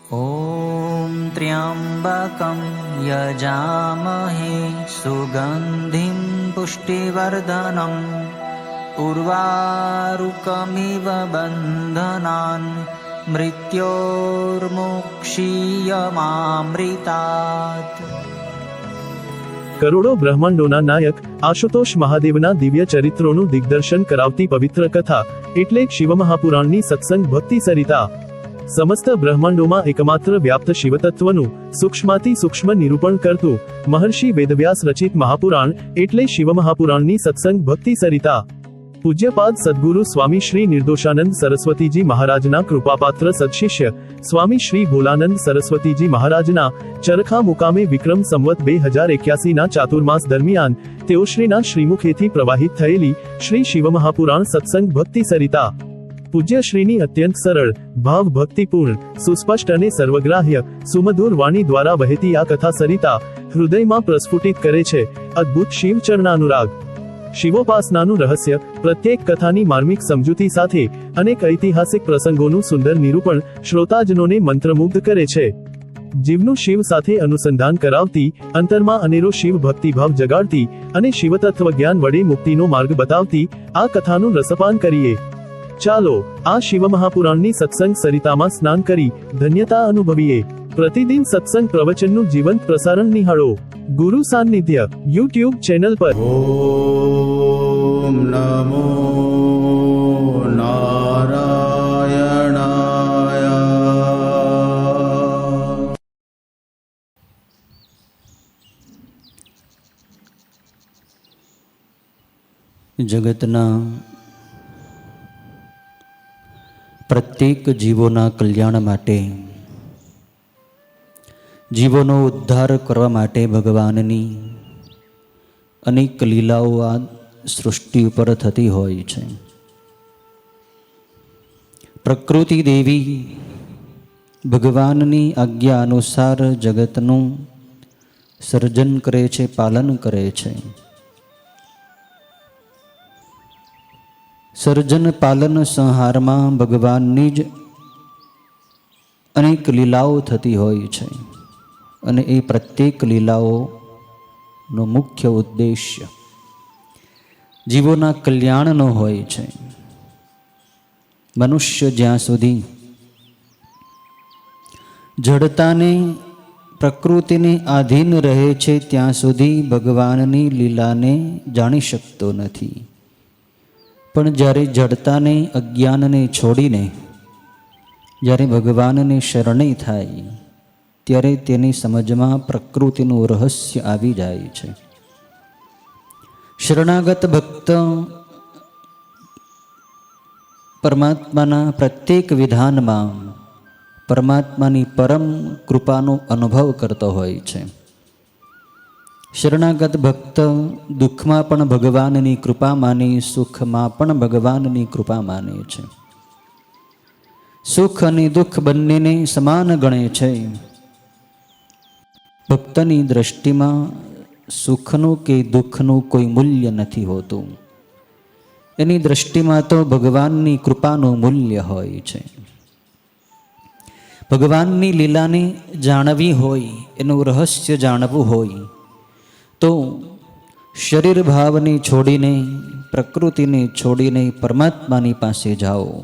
ॐ त्र्यम्बकं यजामहे सुगन्धिं पुष्टिवर्धनम् उर्वारुकमिव बन्धनान् मृत्योर्मुक्षीयमामृतात्। કરોડો બ્રહ્માંડોના નાયક આશુતોષ મહાદેવના દિવ્ય ચરિત્રોનું દિગ્દર્શન કરાવતી પવિત્ર કથા એટલે શિવમહાપુરાણની સત્સંગ ભક્તિ સરિતા. સમસ્ત બ્રહ્માંડોમાં એકમાત્ર વ્યાપ્ત શિવતત્વનું સૂક્ષ્માતિ સૂક્ષ્મ નિરૂપણ કરતું મહર્ષિ વેદવ્યાસ રચિત મહાપુરાણ એટલે શિવમહાપુરાણની સત્સંગ ભક્તિ સરિતા. પૂજ્યપાદ સદગુરુ સ્વામી શ્રી નિર્દોષાનંદ સરસ્વતીજી મહારાજના કૃપાપાત્ર સદશિષ્ય સ્વામી શ્રી ભોલાનંદ સરસ્વતીજી મહારાજના ચરખા મુકામે વિક્રમ સંવત 2081ના ચાતુર્માસ દરમિયાન તેઓશ્રીના શ્રીમુખેથી પ્રવાહિત થયેલી શ્રી શિવમહાપુરાણ સત્સંગ ભક્તિ સરિતા. પૂજ્ય શ્રીની અત્યંત સરળ, ભાવ ભક્તિપૂર્ણ, સુસ્પષ્ટ અને સર્વગ્રાહ્ય સુમધુર વાણી દ્વારા વહેતી આ કથા સરિતા હૃદયમાં પ્રસ્ફુટિત કરે છે અદ્ભુત શિવ ચરણાનુરાગ. શિવોપાસનાનું રહસ્ય, પ્રત્યેક કથાની માર્મિક સમજૂતી સાથે અનેક ઐતિહાસિક પ્રસંગોનું સુંદર નિરૂપણ શ્રોતાજનોને મંત્રમુગ્ધ કરે છે. જીવનું શિવ સાથે અનુસંધાન કરાવતી, અંતરમાં અનેરો શિવ ભક્તિભાવ જગાડતી અને શિવતત્વ જ્ઞાન વડે મુક્તિનો માર્ગ બતાવતી આ કથાનું રસપાન કરીએ. ચાલો આ શિવમહાપુરાણની સત્સંગ સરિતામાં સ્નાન કરી ધન્યતા અનુભવીએ. પ્રતિદિન સત્સંગ પ્રવચનનું જીવંત પ્રસારણ નિહાળો ગુરુ સાનિધ્ય યુટ્યુબ ચેનલ પર. ઓમ નમો નારાયણાય. જગતના પ્રત્યેક જીવોના કલ્યાણ માટે, જીવોનો ઉદ્ધાર કરવા માટે ભગવાનની અનેક લીલાઓ આ સૃષ્ટિ ઉપર થતી હોય છે. પ્રકૃતિ દેવી ભગવાનની આજ્ઞા અનુસાર જગતનું સર્જન કરે છે, પાલન કરે છે. સર્જન પાલન સંહારમાં ભગવાનની જ અનેક લીલાઓ થતી હોય છે અને એ પ્રત્યેક લીલાઓનો મુખ્ય ઉદ્દેશ્ય જીવોના કલ્યાણનો હોય છે. મનુષ્ય જ્યાં સુધી જડતાને, પ્રકૃતિને આધીન રહે છે ત્યાં સુધી ભગવાનની લીલાને જાણી શકતો નથી. પણ જ્યારે જડતાને, અજ્ઞાનને છોડીને જ્યારે ભગવાનને શરણે થાય ત્યારે તેની સમજમાં પ્રકૃતિનું રહસ્ય આવી જાય છે. શરણાગત ભક્ત પરમાત્માના પ્રત્યેક વિધાનમાં પરમાત્માની પરમ કૃપાનો અનુભવ કરતો હોય છે. શરણાગત ભક્ત દુઃખમાં પણ ભગવાનની કૃપા માને, સુખમાં પણ ભગવાનની કૃપા માને છે. સુખ અને દુઃખ બંનેને સમાન ગણે છે. ભક્તની દ્રષ્ટિમાં સુખનું કે દુઃખનું કોઈ મૂલ્ય નથી હોતું. એની દ્રષ્ટિમાં તો ભગવાનની કૃપાનું મૂલ્ય હોય છે. ભગવાનની લીલાને જાણવી હોય, એનું રહસ્ય જાણવું હોય તો શરીર ભાવને છોડીને, પ્રકૃતિને છોડીને પરમાત્માની પાસે જાઓ.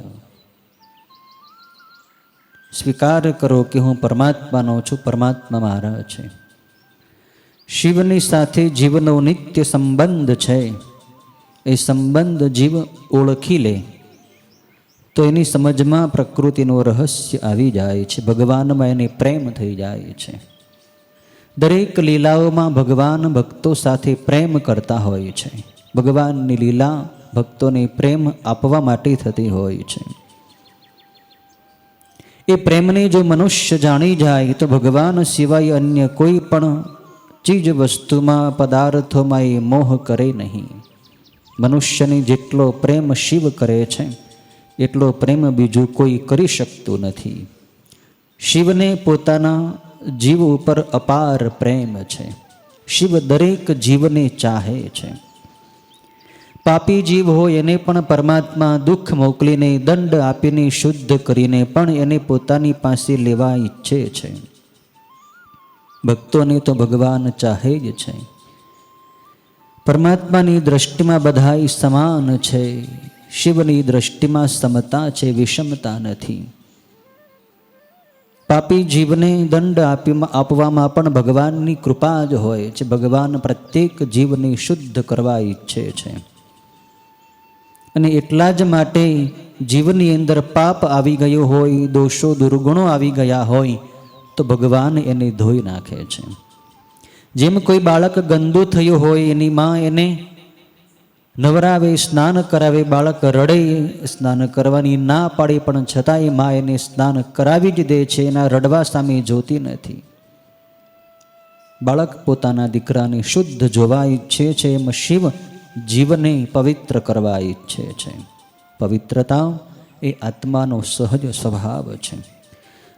સ્વીકાર કરો કે હું પરમાત્માનો છું, પરમાત્મા મારા છે. શિવની સાથે જીવનો નિત્ય સંબંધ છે. એ સંબંધ જીવ ઓળખી લે તો એની સમજમાં પ્રકૃતિનું રહસ્ય આવી જાય છે. ભગવાનમાં એને પ્રેમ થઈ જાય છે. દરેક લીલાઓમાં ભગવાન ભક્તો સાથે પ્રેમ કરતા હોય છે. ભગવાનની લીલા ભક્તોને પ્રેમ આપવા માટે થતી હોય છે. એ પ્રેમને જો મનુષ્ય જાણી જાય તો ભગવાન સિવાય અન્ય કોઈ પણ ચીજ વસ્તુમાં, પદાર્થોમાં એ મોહ કરે નહીં. મનુષ્યને જેટલો પ્રેમ શિવ કરે છે એટલો પ્રેમ બીજું કોઈ કરી શકતું નથી. શિવને પોતાના જીવ ઉપર અપાર પ્રેમ છે. શિવ દરેક જીવને ચાહે છે. પાપી જીવ હોય એને પણ પરમાત્મા દુઃખ મોકલીને દંડ આપીને શુદ્ધ કરીને પણ એને પોતાની પાસે લેવા ઈચ્છે છે. ભક્તોને તો ભગવાન ચાહે જ છે. પરમાત્માની દ્રષ્ટિમાં બધા સમાન છે. શિવની દ્રષ્ટિમાં સમતા છે, વિષમતા નથી. પાપી જીવને દંડ આપવામાં પણ ભગવાનની કૃપા જ હોય છે. ભગવાન પ્રત્યેક જીવને શુદ્ધ કરવા ઈચ્છે છે અને એટલા જ માટે જીવની અંદર પાપ આવી ગયો હોય, દોષો દુર્ગુણો આવી ગયા હોય તો ભગવાન એને ધોઈ નાખે છે. જેમ કોઈ બાળક ગંદુ થયું હોય, એની માં એને નવરાવે, સ્નાન કરાવે, બાળક રડે, સ્નાન કરવાની ના પાડે પણ છતાંય માં એને સ્નાન કરાવી જ દે છે, એના રડવા સામે જોતી નથી. બાળક પોતાના દીકરાને શુદ્ધ જોવા ઈચ્છે છે, એમ શિવ જીવને પવિત્ર કરવા ઈચ્છે છે. પવિત્રતા એ આત્માનો સહજ સ્વભાવ છે.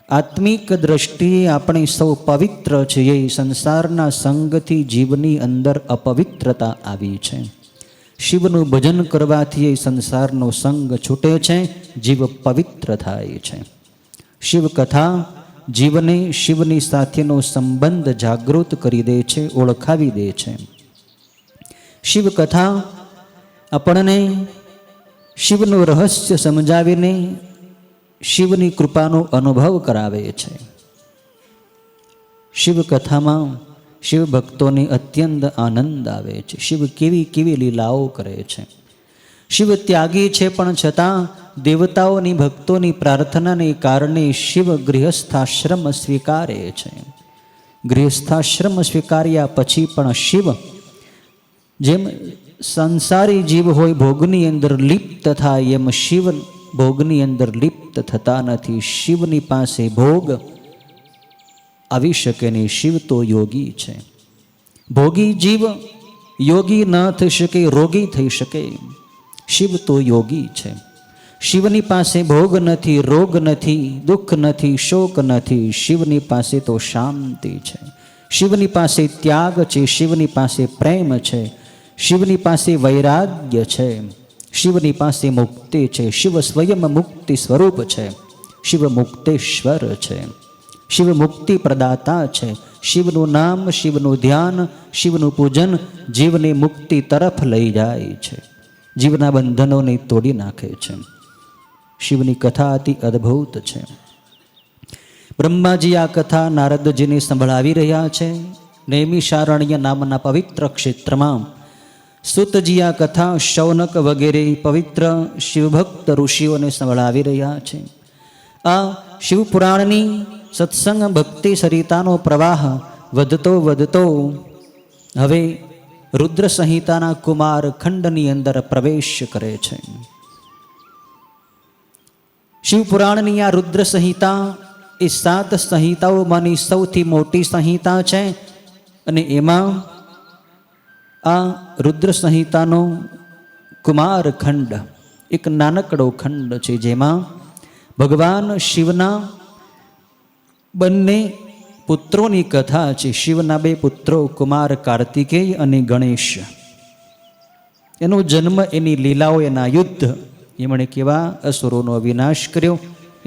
આત્મિક દ્રષ્ટિએ આપણે સૌ પવિત્ર છીએ. સંસારના સંગથી જીવની અંદર અપવિત્રતા આવી છે. શિવનું ભજન કરવાથી એ સંસારનો સંગ છૂટે છે, જીવ પવિત્ર થાય છે. શિવકથા જીવને શિવની સાથેનો સંબંધ જાગૃત કરી દે છે, ઓળખાવી દે છે. શિવકથા આપણને શિવનું રહસ્ય સમજાવીને શિવની કૃપાનો અનુભવ કરાવે છે. શિવકથામાં શિવ ભક્તોને અત્યંત આનંદ આવે છે. શિવ કેવી કેવી લીલાઓ કરે છે. શિવ ત્યાગી છે પણ છતાં દેવતાઓની ભક્તોની પ્રાર્થનાને કારણે શિવ ગૃહસ્થાશ્રમ સ્વીકારે છે. ગૃહસ્થાશ્રમ સ્વીકાર્યા પછી પણ શિવ જેમ સંસારી જીવ હોય ભોગની અંદર લિપ્ત થાય, એમ શિવ ભોગની અંદર લિપ્ત થતા નથી. શિવની પાસે ભોગ આવી શકે નહીં. શિવ તો યોગી છે. ભોગી જીવ યોગી ન થઈ શકે, રોગી થઈ શકે. શિવ તો યોગી છે. શિવની પાસે ભોગ નથી, રોગ નથી, દુઃખ નથી, શોક નથી. શિવની પાસે તો શાંતિ છે. શિવની પાસે ત્યાગ છે. શિવની પાસે પ્રેમ છે. શિવની પાસે વૈરાગ્ય છે. શિવની પાસે મુક્તિ છે. શિવ સ્વયં મુક્તિ સ્વરૂપ છે. શિવ મુક્તેશ્વર છે. શિવ મુક્તિ પ્રદાતા છે. શિવનું નામ, શિવનું ધ્યાન, શિવનું પૂજન જીવને મુક્તિ તરફ લઈ જાય છે. જીવના બંધનોને તોડી નાખે છે. શિવની કથા અતિ અદ્ભુત છે. બ્રહ્માજી આ કથા નારદજીને સંભળાવી રહ્યા છે. નૈમિષારણ્ય નામના પવિત્ર ક્ષેત્રમાં સુતજી આ કથા શૌનક વગેરે પવિત્ર શિવભક્ત ઋષિઓને સંભળાવી રહ્યા છે. આ શિવપુરાણની સત્સંગ ભક્તિ સરિતાનો પ્રવાહ વધતો વધતો હવે રુદ્ર સંહિતાના કુમાર ખંડની અંદર પ્રવેશ કરે છે. શિવપુરાણની આ રુદ્ર સંહિતા એ 7 સંહિતાઓમાંની સૌથી મોટી સંહિતા છે અને એમાં આ રુદ્ર સંહિતાનો કુમાર ખંડ એક નાનકડો ખંડ છે, જેમાં ભગવાન શિવના બંને પુત્રોની કથા છે. શિવના 2 પુત્રો કુમાર કાર્તિકેય અને ગણેશ. એનો જન્મ, એની લીલાઓ, એના યુદ્ધ, એમણે કેવા અસુરોનો વિનાશ કર્યો,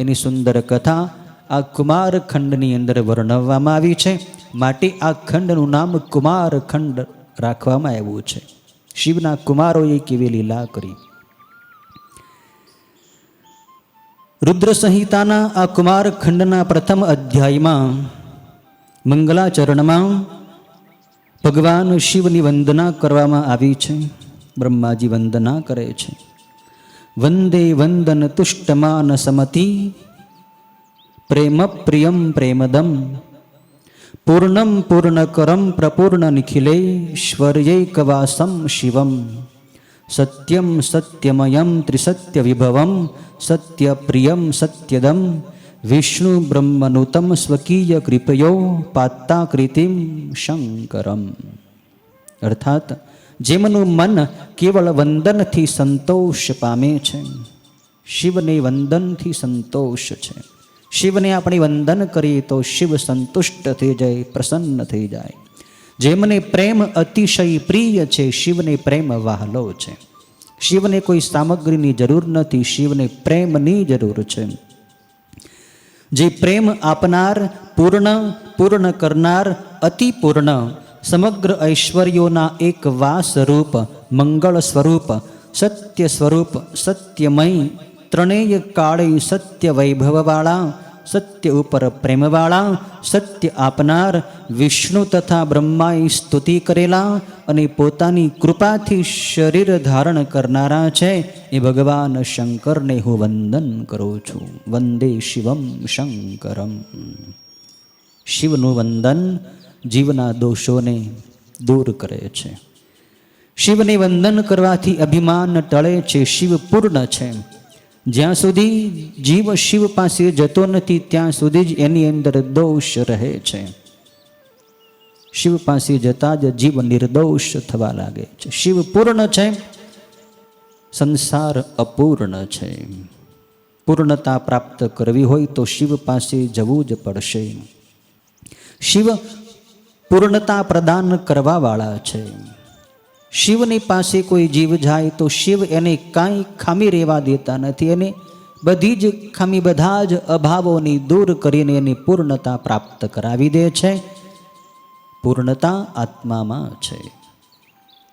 એની સુંદર કથા આ કુમાર ખંડની અંદર વર્ણવવામાં આવી છે. માટે આ ખંડનું નામ કુમાર ખંડ રાખવામાં આવ્યું છે. શિવના કુમારોએ કેવી લીલા કરી. રુદ્ર સંહિતાના આ કુમાર ખંડના પ્રથમ અધ્યાયમાં મંગલાચરણમાં ભગવાન શિવની વંદના કરવામાં આવી છે. બ્રહ્માજી વંદના કરે છે. વંદે વંદન તુષ્ટમાન સમતિ પ્રેમ પ્રિયમ પ્રેમદમ પૂર્ણમ પૂર્ણકરમ પ્રપૂર્ણ નિખિલેશ્વર્યૈકવાસમ શિવમ સત્યમ સત્યમયમ ત્રિસત્ય વિભવમ સત્ય પ્રિયમ સત્યદમ વિષ્ણુ બ્રહ્મનુતમ સ્વકીય કૃપયો પાત્તાકૃતિમ શંકરમ. અર્થાત જેમનું મન કેવળ વંદનથી સંતોષ પામે છે, શિવને વંદનથી સંતોષ છે. શિવને આપણે વંદન કરીએ તો શિવ સંતુષ્ટ થઈ જાય, પ્રસન્ન થઈ જાય. જેમને પ્રેમ અતિશય પ્રિય છે, શિવને પ્રેમ વહાલો છે. શિવને કોઈ સામગ્રીની જરૂર નથી, શિવને પ્રેમની જરૂર છે. જે પ્રેમ આપનાર, પૂર્ણ કરનાર, અતિ પૂર્ણ, સમગ્ર ઐશ્વર્યોના એક વાસરૂપ, મંગળ સ્વરૂપ, સત્ય સ્વરૂપ, સત્યમય, ત્રણેય કાળે સત્ય વૈભવવાળા, સત્ય ઉપર પ્રેમવાળા, સત્ય આપનાર, વિષ્ણુ તથા બ્રહ્માએ સ્તુતિ કરેલા અને પોતાની કૃપાથી શરીર ધારણ કરનારા છે એ ભગવાન શંકરને હું વંદન કરું છું. વંદે શિવમ શંકરમ. શિવનું વંદન જીવના દોષોને દૂર કરે છે. શિવને વંદન કરવાથી અભિમાન ટળે છે. શિવ પૂર્ણ છે. જ્યાં સુધી જીવ શિવ પાસે જતો નથી ત્યાં સુધી જ એની અંદર દોષ રહે છે. શિવ પાસે જતા જ જીવ નિર્દોષ થવા લાગે છે. શિવ પૂર્ણ છે, સંસાર અપૂર્ણ છે. પૂર્ણતા પ્રાપ્ત કરવી હોય તો શિવ પાસે જવું જ પડશે. શિવ પૂર્ણતા પ્રદાન કરવાવાળા છે. શિવની પાસે કોઈ જીવ જાય તો શિવ એને કાંઈ ખામી રહેવા દેતા નથી. એને બધી જ ખામી, બધા જ અભાવોની દૂર કરીને એની પૂર્ણતા પ્રાપ્ત કરાવી દે છે. પૂર્ણતા આત્મામાં છે,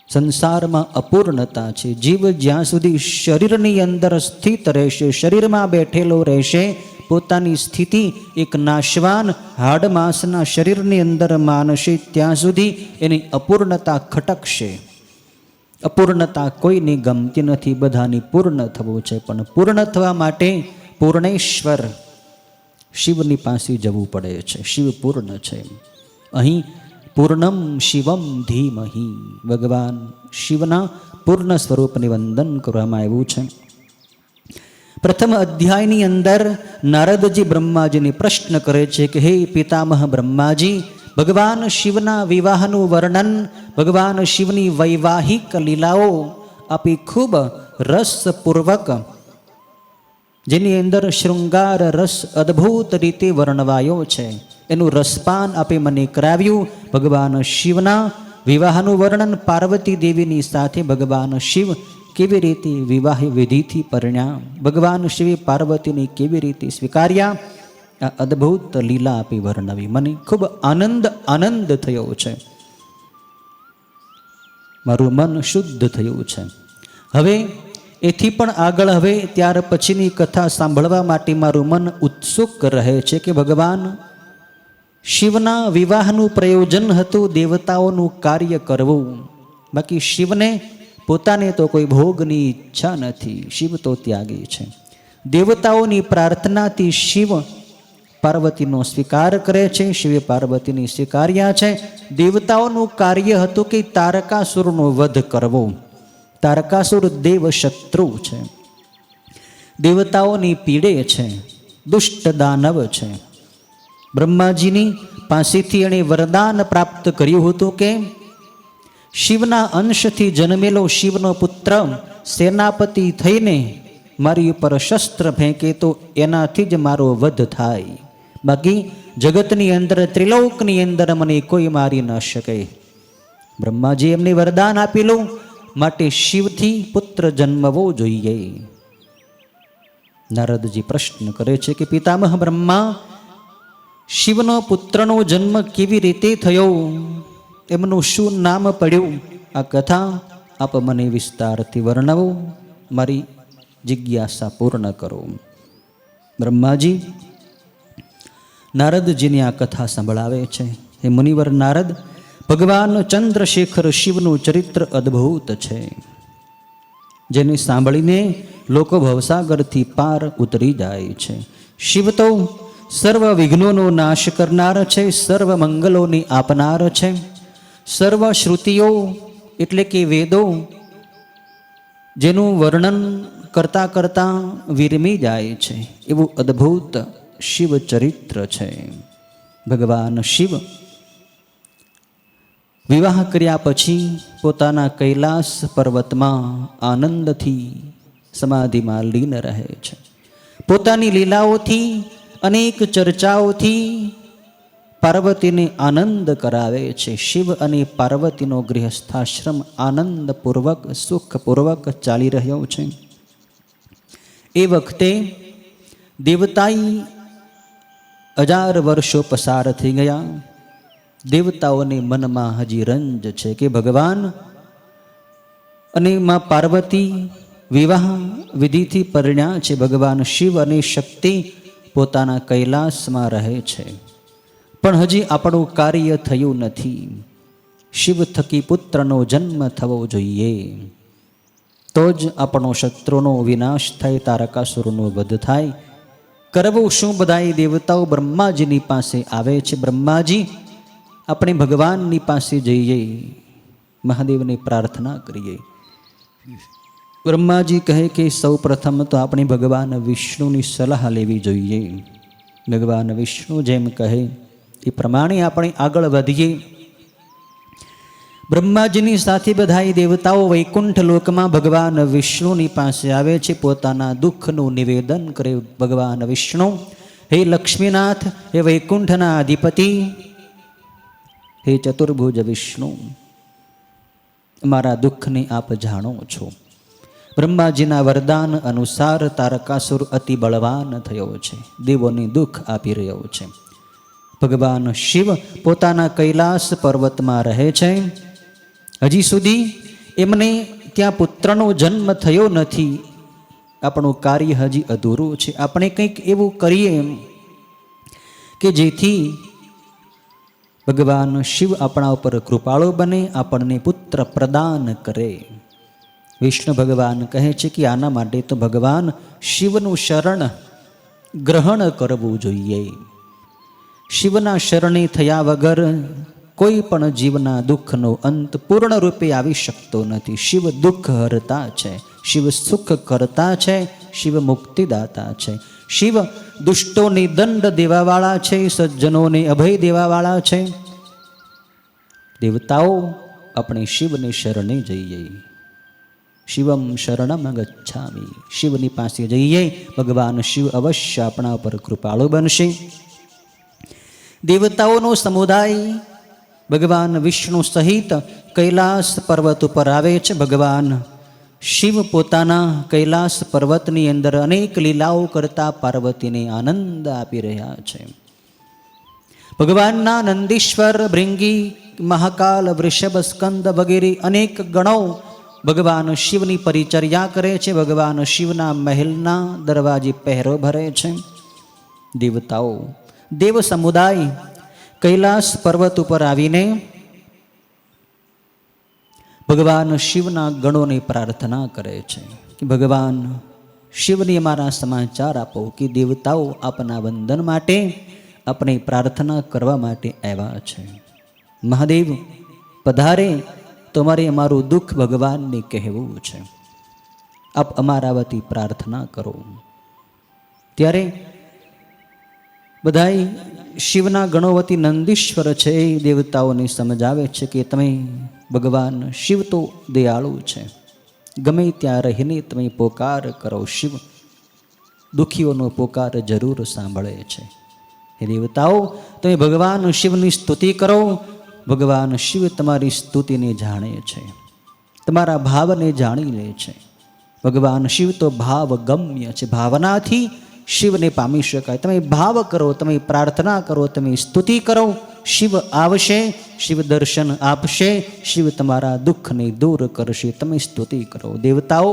સંસારમાં અપૂર્ણતા છે. જીવ જ્યાં સુધી શરીરની અંદર સ્થિત રહેશે, શરીરમાં બેઠેલો રહેશે, પોતાની સ્થિતિ એક નાશવાન હાડમાંસના શરીરની અંદર માનશે, ત્યાં સુધી એની અપૂર્ણતા ખટકશે. અપૂર્ણતા કોઈને ગમતી નથી, બધાની પૂર્ણ થવું છે. પણ પૂર્ણ થવા માટે પૂર્ણેશ્વર શિવની પાસે જવું પડે છે. શિવ પૂર્ણ છે. અહીં પૂર્ણમ શિવમ ધીમહિ, ભગવાન શિવના પૂર્ણ સ્વરૂપને વંદન કરવામાં આવ્યું છે. પ્રથમ અધ્યાયની અંદર નારદજી બ્રહ્માજીને પ્રશ્ન કરે છે કે હે પિતામહ બ્રહ્માજી, ભગવાન શિવના વિવાહનું વર્ણન, ભગવાન શિવની વૈવાહિક લીલાઓ આપી ખૂબ રસપૂર્વક, જેની અંદર શૃંગાર રસ અદ્ભુત રીતે વર્ણવાયો છે, એનું રસપાન આપે મને કરાવ્યું. ભગવાન શિવના વિવાહનું વર્ણન, પાર્વતી દેવીની સાથે ભગવાન શિવ કેવી રીતે વિવાહ વિધિથી પરણ્યા, ભગવાન શિવે પાર્વતીને કેવી રીતે સ્વીકાર્યા, આ અદ્ભુત લીલા આપી વર્ણવી. મને ખૂબ આનંદ થયો છે. મારું મન શુદ્ધ થયું છે. હવે એથી પણ આગળ, હવે ત્યાર પછીની કથા સાંભળવા માટે મારું મન ઉત્સુક રહે છે કે ભગવાન શિવના વિવાહનું પ્રયોજન હતું દેવતાઓનું કાર્ય કરવું. બાકી શિવને પોતાને તો કોઈ ભોગની ઈચ્છા નથી. શિવ તો ત્યાગી છે. દેવતાઓની પ્રાર્થનાથી શિવ પાર્વતીનો સ્વીકાર કરે છે. શિવે પાર્વતીની સ્વીકાર્યા છે. દેવતાઓનું કાર્ય હતું કે તારકાસુરનો વધ કરવો. તારકાસુર દેવ શત્રુ છે, દેવતાઓની પીડે છે, દુષ્ટ દાનવ છે. બ્રહ્માજીની પાસેથી એણે વરદાન પ્રાપ્ત કર્યું હતું કે શિવના અંશથી જન્મેલો શિવનો પુત્ર સેનાપતિ થઈને મારી ઉપર શસ્ત્ર ફેંકે તો એનાથી જ મારો વધ થાય. બાકી જગતની અંદર, ત્રિલોકની અંદર મને કોઈ મારી ન શકે. બ્રહ્માજી એમને વરદાન આપેલું, માટે શિવથી પુત્ર જન્મવો જોઈએ. નારદજી પ્રશ્ન કરે છે કે પિતામહ બ્રહ્મા, શિવનો પુત્રનો જન્મ કેવી રીતે થયો, એમનું શું નામ પડ્યું, આ કથા આપ મને વિસ્તારથી વર્ણવો, મારી જિજ્ઞાસા પૂર્ણ કરો. બ્રહ્માજી નારદજીની આ કથા સંભળાવે છે. હે મુનિવર નારદ, ભગવાન ચંદ્રશેખર શિવનું ચરિત્ર અદ્ભુત છે, જેને સાંભળીને લોકો ભવસાગરથી પાર ઉતરી જાય છે. શિવ તો સર્વ વિઘ્નોનો નાશ કરનાર છે, સર્વ મંગલોની આપનાર છે. સર્વ શ્રુતિઓ એટલે કે વેદો જેનું વર્ણન કરતાં કરતાં વિરમી જાય છે, એવું અદ્ભુત શિવ ચરિત્ર છે. ભગવાન શિવ વિવાહ કર્યા પછી પોતાના કૈલાસ પર્વતમાં આનંદથી સમાધિમાં લીન રહે છે. પોતાની લીલાઓથી, અનેક ચર્ચાઓથી પાર્વતીને આનંદ કરાવે છે. શિવ અને પાર્વતીનો ગૃહસ્થાશ્રમ આનંદપૂર્વક સુખપૂર્વક ચાલી રહ્યો છે. એ વખતે દેવતાઈ 1000 વર્ષો પસાર થઈ ગયા. દેવતાઓને મનમાં હજી રંજ છે કે ભગવાન અને માં પાર્વતી વિવાહ વિધિથી પરણ્યા છે. ભગવાન શિવ અને શક્તિ પોતાના કૈલાસમાં રહે છે, પણ હજી આપણું કાર્ય થયું નથી. શિવ થકી પુત્રનો જન્મ થવો જોઈએ, તો જ આપણો શત્રુનો વિનાશ થાય, તારકાસુરનો વધ થાય. કરવું શું? બધાય દેવતાઓ બ્રહ્માજીની પાસે આવે છે. બ્રહ્માજી, આપણે ભગવાનની પાસે જઈએ, મહાદેવને પ્રાર્થના કરીએ. બ્રહ્માજી કહે કે સૌ પ્રથમ તો આપણે ભગવાન વિષ્ણુની સલાહ લેવી જોઈએ. ભગવાન વિષ્ણુ જેમ કહે એ પ્રમાણે આપણે આગળ વધીએ. બ્રહ્માજીની સાથે બધાય દેવતાઓ વૈકુંઠ લોકમાં ભગવાન વિષ્ણુની પાસે આવે છે. પોતાના દુઃખનું નિવેદન કરે. ભગવાન વિષ્ણુ, હે લક્ષ્મીનાથ, હે વૈકુંઠના અધિપતિ, હે ચતુર્ભુજ વિષ્ણુ, મારા દુઃખને આપ જાણો છો. બ્રહ્માજીના વરદાન અનુસાર તારકાસુર અતિ બળવાન થયો છે, દેવોને દુઃખ આપી રહ્યો છે. ભગવાન શિવ પોતાના કૈલાસ પર્વતમાં રહે છે. હજી સુધી એમને ત્યાં પુત્રનો જન્મ થયો નથી. આપણું કાર્ય હજી અધૂરું છે. આપણે કંઈક એવું કરીએ કે જેથી ભગવાન શિવ આપણા ઉપર કૃપાળુ બને, આપણને પુત્ર પ્રદાન કરે. વિષ્ણુ ભગવાન કહે છે કે આના માટે તો ભગવાન શિવનું શરણ ગ્રહણ કરવું જોઈએ. શિવના શરણે થયા વગર કોઈ પણ જીવના દુઃખનો અંત પૂર્ણ રૂપે આવી શકતો નથી. શિવ દુઃખ હરતા છે, શિવ સુખ કરતા છે, શિવ મુક્તિદાતા છે. શિવ દુષ્ટોને દંડ દેવાવાળા છે, સજ્જનોને અભય દેવાવાળા છે. દેવતાઓ, આપણે શિવને શરણે જઈએ. શિવમ શરણમ ગચ્છામિ. શિવની પાસે જઈએ, ભગવાન શિવ અવશ્ય આપણા પર કૃપાળુ બનશે. દેવતાઓનો સમુદાય ભગવાન વિષ્ણુ સહિત કૈલાસ પર્વત ઉપર આવે છે. ભગવાન શિવ પોતાના કૈલાસ પર્વતની અંદર અનેક લીલાઓ કરતા પાર્વતીને આનંદ આપી રહ્યા છે. ભગવાનના નંદીશ્વર, ભૃંગી, મહાકાલ, વૃષભ, સ્કંદ વગેરે અનેક ગણો ભગવાન શિવની પરિચર્યા કરે છે. ભગવાન શિવના મહેલના દરવાજે પહેરો ભરે છે. દેવતાઓ, દેવ સમુદાય કૈલાસ પર્વત ઉપર આવીને ભગવાન શિવના ગણોને પ્રાર્થના કરે છે કે ભગવાન શિવને અમારા સમાચાર આપો કે દેવતાઓ આપના વંદન માટે, આપણે પ્રાર્થના કરવા માટે આવ્યા છે. મહાદેવ પધારે તો અમારે અમારું દુઃખ ભગવાનને કહેવું છે. આપ અમારા વતી પ્રાર્થના કરો. ત્યારે બધાય શિવના ગણો વતી નંદીશ્વર છે એ દેવતાઓને સમજાવે છે કે તમે ભગવાન શિવ તો દયાળુ છે, ગમે ત્યાં રહીને તમે પોકાર કરો. શિવ દુઃખીઓનો પોકાર જરૂર સાંભળે છે. હે દેવતાઓ, તમે ભગવાન શિવની સ્તુતિ કરો. ભગવાન શિવ તમારી સ્તુતિને જાણે છે, તમારા ભાવને જાણી લે છે. ભગવાન શિવ તો ભાવ ગમ્ય છે. ભાવનાથી શિવને પામી શકાય. તમે ભાવ કરો, તમે પ્રાર્થના કરો, તમે સ્તુતિ કરો, શિવ આવશે, શિવ દર્શન આપશે, શિવ તમારા દુઃખને દૂર કરશે. તમે સ્તુતિ કરો. દેવતાઓ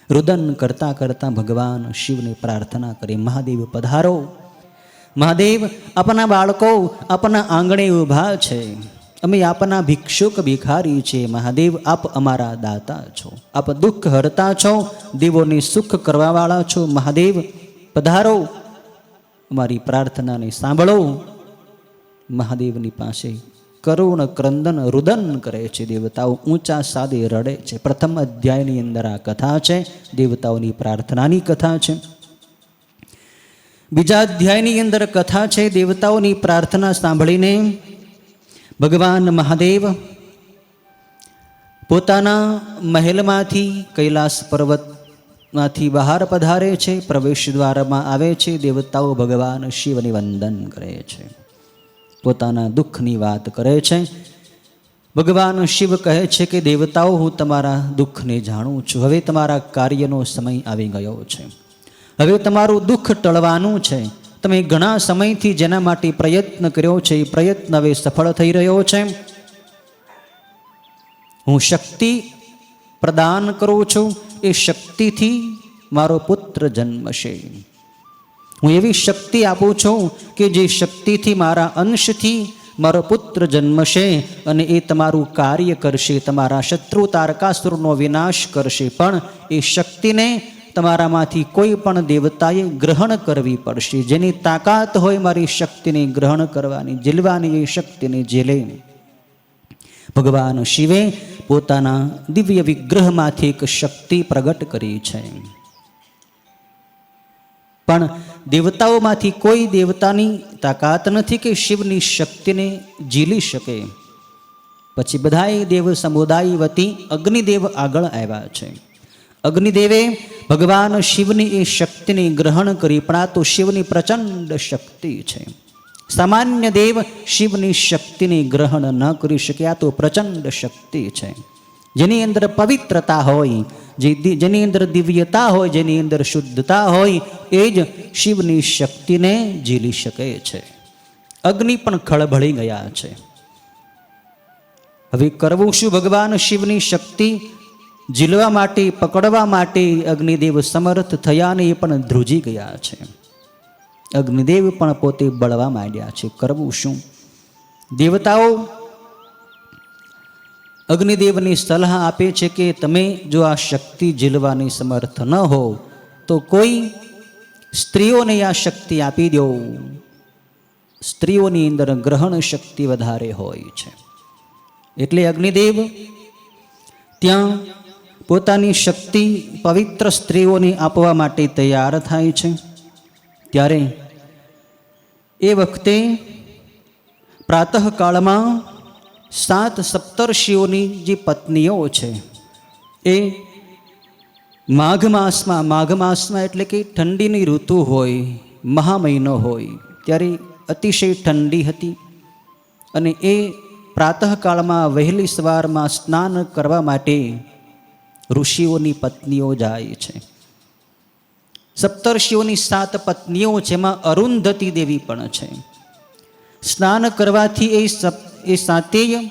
રુદન કરતા કરતા ભગવાન શિવને પ્રાર્થના કરી, મહાદેવ પધારો. મહાદેવ, આપના બાળકો આપના આંગણે ઊભા છે, અમે આપના ભિક્ષુક ભિખારી છે. મહાદેવ, આપ અમારા દાતા છો, આપ દુઃખ હરતા છો, દેવોને સુખ કરવાવાળા છો. મહાદેવ પધારો, અમારી પ્રાર્થનાને સાંભળો. મહાદેવની પાસે કરુણ ક્રંદન રુદન કરે છે. દેવતાઓ ઊંચા સાદે રડે છે. પ્રથમ અધ્યાયની અંદર આ કથા છે, દેવતાઓની પ્રાર્થનાની કથા છે. બીજા અધ્યાયની અંદર કથા છે દેવતાઓની પ્રાર્થના સાંભળીને ભગવાન મહાદેવ પોતાના મહેલમાંથી, કૈલાસ પર્વતમાંથી બહાર પધારે છે. પ્રવેશ દ્વારમાં આવે છે. દેવતાઓ ભગવાન શિવને વંદન કરે છે. પોતાના દુઃખની વાત કરે છે. ભગવાન શિવ કહે છે કે દેવતાઓ, હું તમારા દુઃખને જાણું છું. હવે તમારા કાર્યનો સમય આવી ગયો છે. હવે તમારું દુઃખ ટળવાનું છે. તમે ઘણા સમયથી જેના માટે પ્રયત્ન કર્યો છે, એ પ્રયત્ન હવે સફળ થઈ રહ્યો છે. હું શક્તિ પ્રદાન કરું છું. એ શક્તિથી મારો પુત્ર જન્મશે. હું એવી શક્તિ આપું છું કે જે શક્તિથી મારા અંશથી મારો પુત્ર જન્મશે અને એ તમારું કાર્ય કરશે, તમારા શત્રુ તારકાસુરનો વિનાશ કરશે. પણ એ શક્તિને તમારામાંથી કોઈ પણ દેવતાએ ગ્રહણ કરવી પડશે. જેની તાકાત હોય મારી શક્તિને ગ્રહણ કરવાની, ઝીલવાની, એ શક્તિને ઝીલે. ભગવાન શિવે પોતાના દિવ્ય વિગ્રહમાંથી એક શક્તિ પ્રગટ કરી છે. પણ દેવતાઓમાંથી કોઈ દેવતાની તાકાત નથી કે શિવની શક્તિને ઝીલી શકે. પછી બધાએ દેવ સમુદાય વતી અગ્નિદેવ આગળ આવ્યા છે. અગ્નિદેવે ભગવાન શિવની એ શક્તિને ગ્રહણ કરી. પણ આ તો શિવની પ્રચંડ શક્તિ છે. સામાન્ય દેવ શિવની શક્તિને ગ્રહણ ન કરી શકે. આ તો પ્રચંડ શક્તિ છે. જેની અંદર પવિત્રતા હોય, જેની અંદર દિવ્યતા હોય, જેની અંદર શુદ્ધતા હોય, એ જ શિવની શક્તિને ઝીલી શકે છે. અગ્નિ પણ ખળભળી ગયા છે. હવે કરવું શું? ભગવાન શિવની શક્તિ ઝીલવા માટે, પકડવા માટે અગ્નિદેવ સમર્થ થયા ને એ પણ ધ્રુજી ગયા છે. અગ્નિદેવ પણ પોતે બળવા માંડ્યા છે. કરવું શું? દેવતાઓ અગ્નિદેવની સલાહ આપે છે કે તમે જો આ શક્તિ ઝીલવાની સમર્થ ન હો તો કોઈ સ્ત્રીઓને આ શક્તિ આપી દો. સ્ત્રીઓની અંદર ગ્રહણ શક્તિ વધારે હોય છે. એટલે અગ્નિદેવ ત્યાં પોતાની શક્તિ પવિત્ર સ્ત્રીઓને આપવા માટે તૈયાર થાય છે. ત્યારે એ વખતે પ્રાતઃકાળમાં 7 સપ્તર્ષિઓની જે પત્નીઓ છે એ માઘ માસમાં એટલે કે ઠંડીની ઋતુ હોય, મહા મહિનો હોય, ત્યારે અતિશય ઠંડી હતી. અને એ પ્રાતઃકાળમાં વહેલી સવારમાં સ્નાન કરવા માટે ઋષિઓની પત્નીઓ જાય છે. સપ્તર્ષિઓની 7 પત્નીઓ છે, એમાં અરુંધતી દેવી પણ છે. સ્નાન કરવાથી એ 7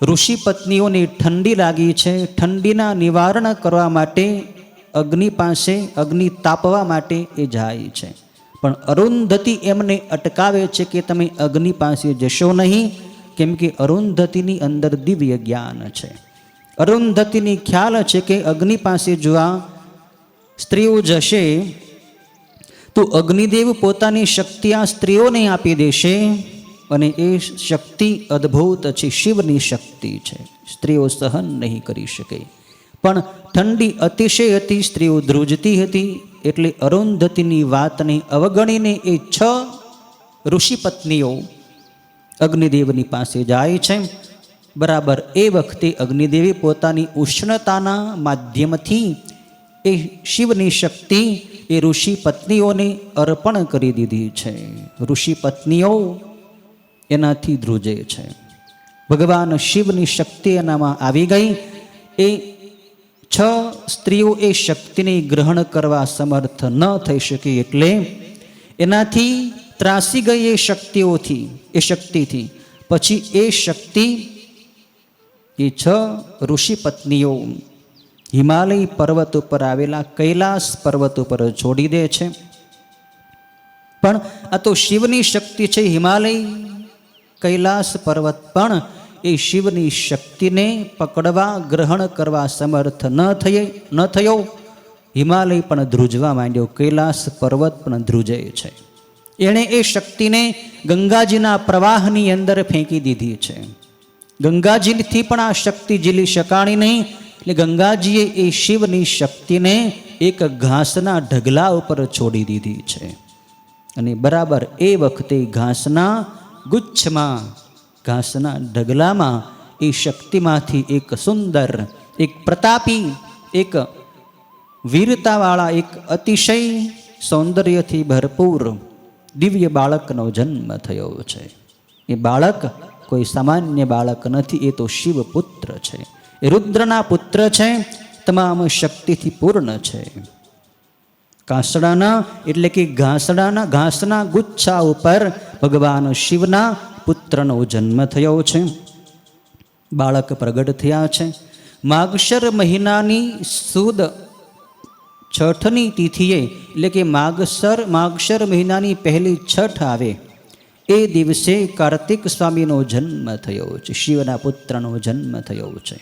ઋષિ પત્નીઓને ઠંડી લાગી છે. ઠંડીના નિવારણ કરવા માટે અગ્નિ પાસે, અગ્નિ તાપવા માટે એ જાય છે. પણ અરુંધતી એમને અટકાવે છે કે તમે અગ્નિ પાસે જશો નહીં, કેમ કે અરુંધતીની અંદર દિવ્ય જ્ઞાન છે. અરુંધતીની ખ્યાલ છે કે અગ્નિ પાસે જો આ સ્ત્રીઓ જશે તો અગ્નિદેવ પોતાની શક્તિ આ સ્ત્રીઓને આપી દેશે અને એ શક્તિ અદ્ભુત છે, શિવની શક્તિ છે. સ્ત્રીઓ સહન નહીં કરી શકે. પણ ઠંડી અતિશય હતી, સ્ત્રીઓ ધ્રુજતી હતી. એટલે અરુંધતીની વાતને અવગણીને એ 6 ઋષિ પત્નીઓ અગ્નિદેવની પાસે જાય છે. બરાબર એ વખતે અગ્નિદેવે પોતાની ઉષ્ણતાના માધ્યમથી એ શિવની શક્તિ એ ઋષિ પત્નીઓને અર્પણ કરી દીધી છે. ઋષિ પત્નીઓ એનાથી ધ્રુજે છે. ભગવાન શિવની શક્તિ એનામાં આવી ગઈ. એ 6 સ્ત્રીઓ એ શક્તિને ગ્રહણ કરવા સમર્થ ન થઈ શકી. એટલે એનાથી ત્રાસી ગઈ એ શક્તિથી. પછી એ શક્તિ એ 6 ઋષિ પત્નીઓ હિમાલય પર્વત ઉપર આવેલા કૈલાસ પર્વત ઉપર છોડી દે છે. પણ આ તો શિવની શક્તિ છે. હિમાલય કૈલાસ પર્વત પણ એ શિવની શક્તિને પકડવા, ગ્રહણ કરવા સમર્થ ન થયો. હિમાલય પણ ધ્રુજવા માંડ્યો, કૈલાસ પર્વત પણ ધ્રુજે છે. એણે એ શક્તિને ગંગાજીના પ્રવાહની અંદર ફેંકી દીધી છે. ગંગાજીથી પણ આ શક્તિ ઝીલી શકાણી નહીં. એટલે ગંગાજીએ એ શિવની શક્તિને એક ઘાસના ઢગલા ઉપર છોડી દીધી છે. અને બરાબર એ વખતે ઘાસના ગુચ્છમાં, ઘાસના ઢગલામાં એ શક્તિમાંથી એક સુંદર, એક પ્રતાપી, એક વીરતાવાળા, એક અતિશય સૌંદર્યથી ભરપૂર દિવ્ય બાળકનો જન્મ થયો છે. એ બાળક કોઈ સામાન્ય બાળક નથી, એ તો શિવપુત્ર છે, એ રુદ્રના પુત્ર છે, તમામ શક્તિથી પૂર્ણ છે. કાસડાના એટલે કે ઘાસના ગુચ્છા ઉપર ભગવાન શિવના પુત્રનો જન્મ થયો છે. બાળક પ્રગટ થયા છે. માગશર મહિનાની સુદ છઠની તિથિએ એટલે કે માગશર મહિનાની પહેલી છઠ આવે એ દિવસે કાર્તિક સ્વામીનો જન્મ થયો છે, શિવના પુત્રનો જન્મ થયો છે.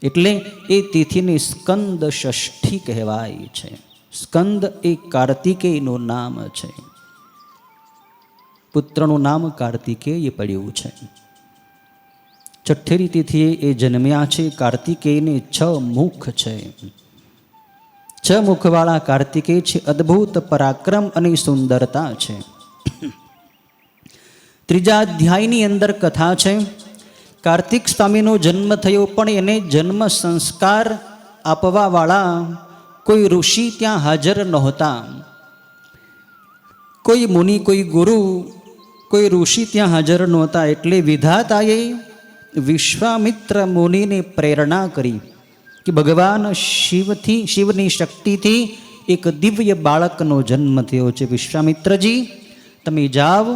એટલે એ તિથિને સ્કંદ ષષ્ઠી કહેવાય છે. સ્કંદ એ કાર્તિકેયનું નામ છે, પુત્રનું નામ કાર્તિકેય પડ્યું છે. છઠ્ઠેરી તિથિએ એ જન્મ્યા છે. કાર્તિકેયને 6 મુખ છે. 6 મુખવાળા કાર્તિકેય છે. અદ્ભુત પરાક્રમ અને સુંદરતા છે. ત્રીજા અધ્યાયની અંદર કથા છે. કાર્તિક સ્વામીનો જન્મ થયો, પણ એને જન્મ સંસ્કાર આપવાવાળા કોઈ ઋષિ ત્યાં હાજર નહોતા. કોઈ મુનિ, કોઈ ગુરુ, કોઈ ઋષિ ત્યાં હાજર નહોતા. એટલે વિધાતાએ વિશ્વામિત્ર મુનિને પ્રેરણા કરી કે ભગવાન શિવની શક્તિથી એક દિવ્ય બાળકનો જન્મ થયો છે. વિશ્વામિત્રજી, તમે જાઓ,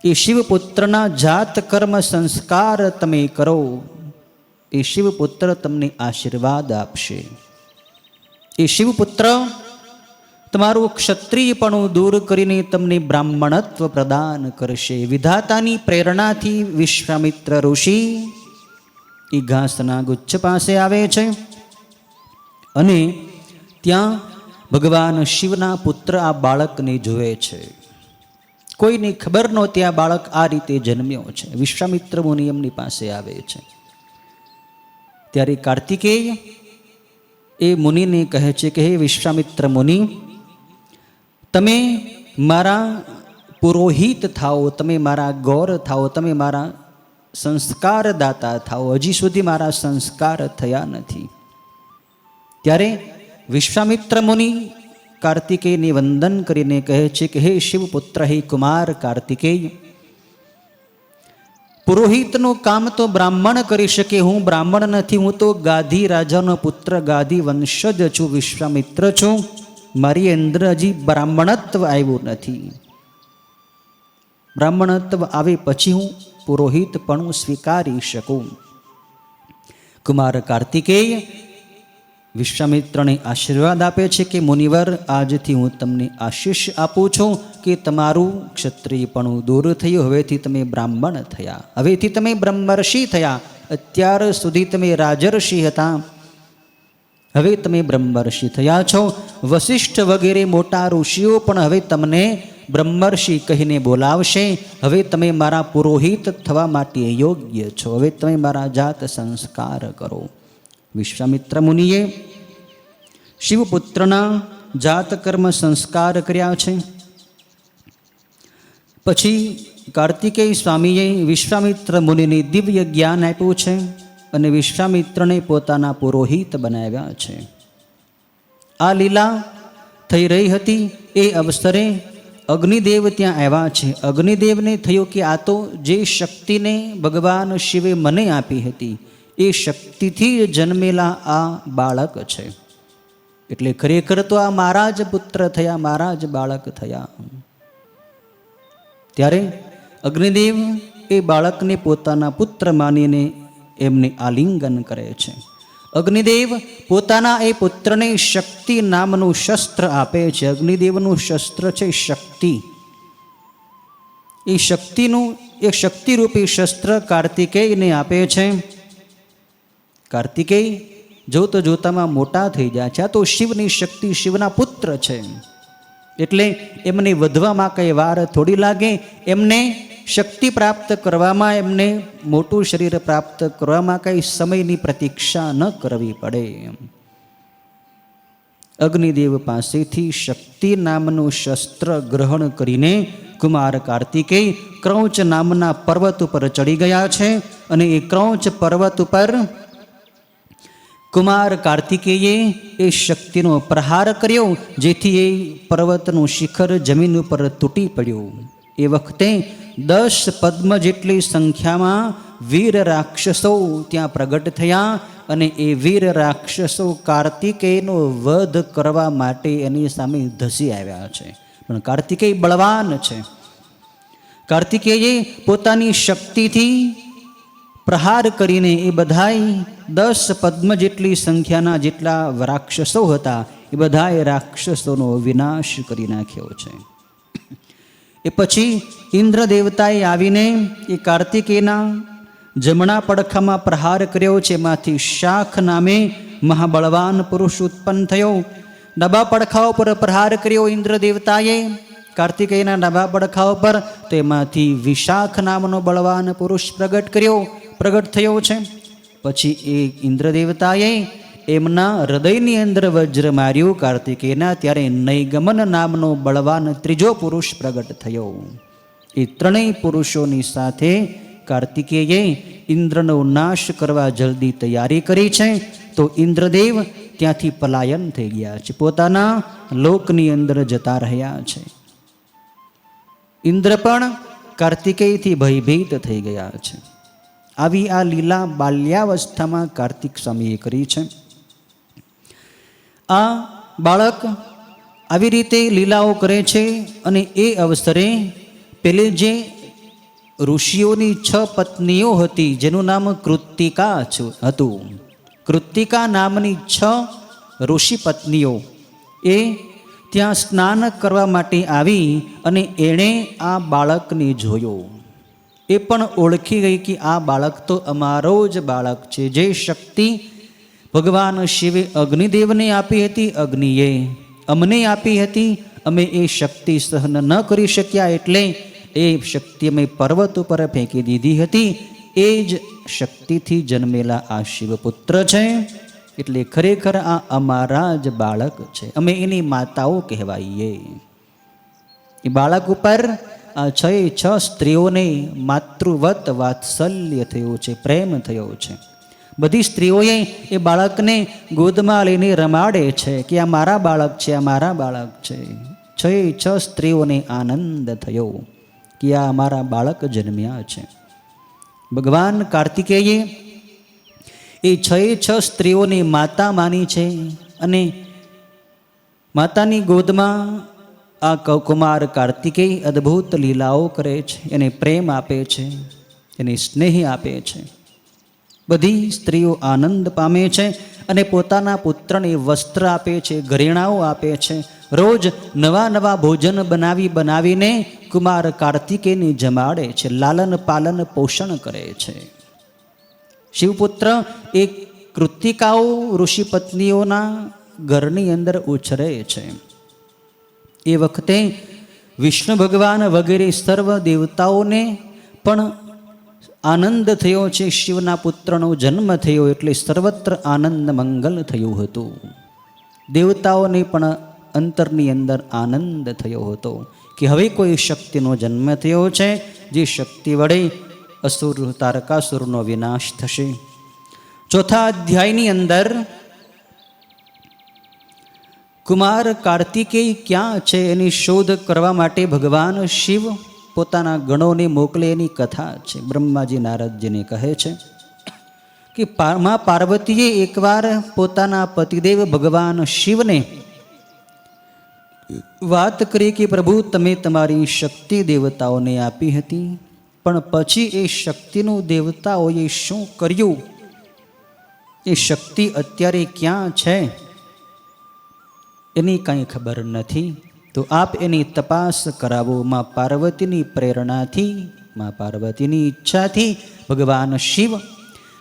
એ શિવપુત્રના જાત કર્મ સંસ્કાર તમે કરો, એ શિવપુત્ર તમને આશીર્વાદ આપશે. એ શિવપુત્ર તમારું ક્ષત્રિયપણું દૂર કરીને તમને બ્રાહ્મણત્વ પ્રદાન કરશે. વિધાતાની પ્રેરણાથી વિશ્વામિત્ર ઋષિ એ ઘાસના ગુચ્છ પાસે આવે છે અને ત્યાં ભગવાન શિવના પુત્ર આ બાળકને જુએ છે. કોઈને ખબર નહોતી આ બાળક આ રીતે જન્મ્યો છે. વિશ્વામિત્ર મુનિ એમની પાસે આવે છે. ત્યારે કાર્તિકેય એ મુનિને કહે છે કે હે વિશ્વામિત્ર મુનિ, તમે મારા પુરોહિત થાઓ, તમે મારા ગૌર થાઓ, તમે મારા સંસ્કાર દાતા થાઓ. હજી સુધી મારા સંસ્કાર થયા નથી. ત્યારે વિશ્વામિત્ર મુનિ કાર્તિકેયને વંદન કરીને કહે છે કે હે શિવપુત્ર, હે કુમાર કાર્તિકેય, પુરોહિતનું કામ તો બ્રાહ્મણ કરી શકે, હું બ્રાહ્મણ નથી, હું તો ગાધી રાજાનો પુત્ર, ગાધી વંશજ છું, વિશ્વામિત્ર છું. મારી અંદર હજી બ્રાહ્મણત્વ આવ્યું નથી. બ્રાહ્મણત્વ આવે પછી હું પુરોહિતપણું સ્વીકારી શકું. કુમાર કાર્તિકેય વિશ્વામિત્રને આશીર્વાદ આપે છે કે મુનિવર, આજથી હું તમને આશીષ આપું છું કે તમારું ક્ષત્રિયપણું દૂર થયું, હવેથી તમે બ્રાહ્મણ થયા, હવેથી તમે બ્રહ્મર્ષિ થયા. અત્યાર સુધી તમે રાજર્ષિ હતા, હવે તમે બ્રહ્મર્ષિ થયા છો. વશિષ્ઠ વગેરે મોટા ઋષિઓ પણ હવે તમને બ્રહ્મર્ષિ કહીને બોલાવશે. હવે તમે મારા પુરોહિત થવા માટે યોગ્ય છો. હવે તમે મારા જાત સંસ્કાર કરો. વિશ્વામિત્ર મુનિએ શિવપુત્રના જાત કર્મ સંસ્કાર કર્યા છે. પછી કાર્તિકેય સ્વામીએ વિશ્વામિત્ર મુનિને દિવ્ય જ્ઞાન આપ્યું છે અને વિશ્વામિત્રને પોતાના પુરોહિત બનાવ્યા છે. આ લીલા થઈ રહી હતી. એ અવસરે અગ્નિદેવ ત્યાં આવ્યા છે. અગ્નિદેવને થયું કે આ તો જે શક્તિને ભગવાન શિવે મને આપી હતી એ શક્તિથી જન્મેલા આ બાળક છે. એટલે ખરેખર તો આ મારા જ પુત્ર થયા, મારા જ બાળક થયા. ત્યારે અગ્નિદેવ એ બાળકને પોતાના પુત્ર માનીને એમને આલિંગન કરે છે. અગ્નિદેવ પોતાના એ પુત્રને શક્તિ નામનું શસ્ત્ર આપે છે. અગ્નિદેવનું શસ્ત્ર છે શક્તિ. એ શક્તિરૂપી શસ્ત્ર કાર્તિકેયને આપે છે. કાર્તિકેય જોતામાં મોટા થઈ જાય છે. આ તો શિવની શક્તિ, શિવના પુત્ર છે, એટલે એમને વધવામાં કંઈ વાર થોડી લાગે. એમને શક્તિ પ્રાપ્ત કરવામાં, એમને મોટું શરીર પ્રાપ્ત કરવામાં કંઈ સમયની પ્રતીક્ષા ન કરવી પડે. અગ્નિદેવ પાસેથી શક્તિ નામનું શસ્ત્ર ગ્રહણ કરીને કુમાર કાર્તિકેય ક્રૌંચ નામના પર્વત ઉપર ચડી ગયા છે. અને એ ક્રૌંચ પર્વત ઉપર કુમાર કાર્તિકેયે એ શક્તિનો પ્રહાર કર્યો, જેથી એ પર્વતનું શિખર જમીન ઉપર તૂટી પડ્યું. એ વખતે 10 પદ્મ જેટલી સંખ્યામાં વીર રાક્ષસો ત્યાં પ્રગટ થયા અને એ વીર રાક્ષસો કાર્તિકેયનો વધ કરવા માટે એની સામે ધસી આવ્યા છે. પણ કાર્તિકેય બળવાન છે. કાર્તિકેયે પોતાની શક્તિથી પ્રહાર કરીને એ બધાય 10 પદ્મ જેટલી સંખ્યાના જેટલા રાક્ષસો હતા એ બધાય રાક્ષસોનો વિનાશ કરી નાખ્યો છે. એ પછી ઇન્દ્ર દેવતાએ આવીને એ કાર્તિકેયના જમણા પડખામાં પ્રહાર કર્યો છે. એમાંથી શાખ નામે મહાબળવાન પુરુષ ઉત્પન્ન થયો. ડાબા પડખા ઉપર પ્રહાર કર્યો ઇન્દ્ર દેવતાએ કાર્તિકેયના ડાબા પડખા ઉપર, તો એમાંથી વિશાખ નામનો બળવાન પુરુષ પ્રગટ થયો છે. પછી એ ઇન્દ્ર દેવતાએ એમના હૃદયની અંદર વજ્ર માર્યું કાર્તિકેયના, ત્યારે નૈગમન નામનો બળવાન ત્રીજો પુરુષ પ્રગટ થયો. એ ત્રણેય પુરુષોની સાથે કાર્તિકેયે ઇન્દ્રનો નાશ કરવા જલ્દી તૈયારી કરી છે. તો ઇન્દ્રદેવ ત્યાંથી પલાયન થઈ ગયા છે, પોતાના લોકની અંદર જતા રહ્યા છે. ઇન્દ્ર પણ કાર્તિકેયથી ભયભીત થઈ ગયા છે. આવી આ લીલા બાલ્યાવસ્થામાં કાર્તિક સ્વામીએ કરી છે. આ બાળક આવી રીતે લીલાઓ કરે છે અને એ અવસરે પેલે જે ઋષિઓની 6 પત્નીઓ હતી જેનું નામ કૃત્તિકા હતું, કૃત્તિકા નામની 6 ઋષિ પત્નીઓ એ ત્યાં સ્નાન કરવા માટે આવી અને એણે આ બાળકને જોયો. એ પણ ઓળખી ગઈ કે આ બાળક તો અમારો જ બાળક છે. જે શક્તિ ભગવાન શિવે અગ્નિદેવને આપી હતી, અગ્નિએ અમને આપી હતી, અમે એ શક્તિ સહન ન કરી શક્યા એટલે એ શક્તિ અમે પર્વત ઉપર ફેંકી દીધી હતી. એ જ શક્તિથી જન્મેલા આ શિવપુત્ર છે. એટલે ખરેખર આ અમારા જ બાળક છે, અમે એની માતાઓ કહેવાઈએ. એ બાળક ઉપર આ 6 સ્ત્રીઓને માતૃવત વાત્સલ્ય થયું છે, પ્રેમ થયો છે. બધી સ્ત્રીઓએ એ બાળકને ગોદમાં લઈને રમાડે છે કે આ મારા બાળક છે, આ મારા બાળક છે. 6 સ્ત્રીઓને આનંદ થયો કે આ અમારા બાળક જન્મ્યા છે. ભગવાન કાર્તિકેયે એ 6 સ્ત્રીઓને માતા માની છે અને માતાની ગોદમાં આ કુમાર કાર્તિકેય અદ્ભુત લીલાઓ કરે છે, એને પ્રેમ આપે છે, એને સ્નેહ આપે છે. બધી સ્ત્રીઓ આનંદ પામે છે અને પોતાના પુત્રને વસ્ત્ર આપે છે, ઘરેણાઓ આપે છે. રોજ નવા ભોજન બનાવીને કુમાર કાર્તિકેયને જમાડે છે, લાલન પાલન પોષણ કરે છે. શિવપુત્ર એ કૃત્તિકાઓ ઋષિ પત્નીઓના ઘરની અંદર ઉછરે છે. એ વખતે વિષ્ણુ ભગવાન વગેરે સર્વ દેવતાઓને પણ આનંદ થયો છે. શિવના પુત્રનો જન્મ થયો એટલે સર્વત્ર આનંદ મંગલ થયું હતું. દેવતાઓને પણ અંતરની અંદર આનંદ થયો હતો કે હવે કોઈ શક્તિનો જન્મ થયો છે, જે શક્તિ વડે અસુર તારકાસુરનો વિનાશ થશે. 4થા અધ્યાયની અંદર કુમાર કાર્તિકેય ક્યાં છે એની શોધ કરવા માટે ભગવાન શિવ પોતાના ગણોને મોકલે એની કથા છે. બ્રહ્માજી નારદજીને કહે છે કે મા પાર્વતીએ એકવાર પોતાના પતિદેવ ભગવાન શિવને વાત કરી કે પ્રભુ તમે તમારી શક્તિ દેવતાઓને આપી હતી, પણ પછી એ શક્તિનું દેવતાઓએ શું કર્યું, એ શક્તિ અત્યારે ક્યાં છે એની કાંઈ ખબર નથી. તો આપ એની તપાસ કરાવો. માં પાર્વતીની પ્રેરણાથી, માં પાર્વતીની ઈચ્છાથી ભગવાન શિવ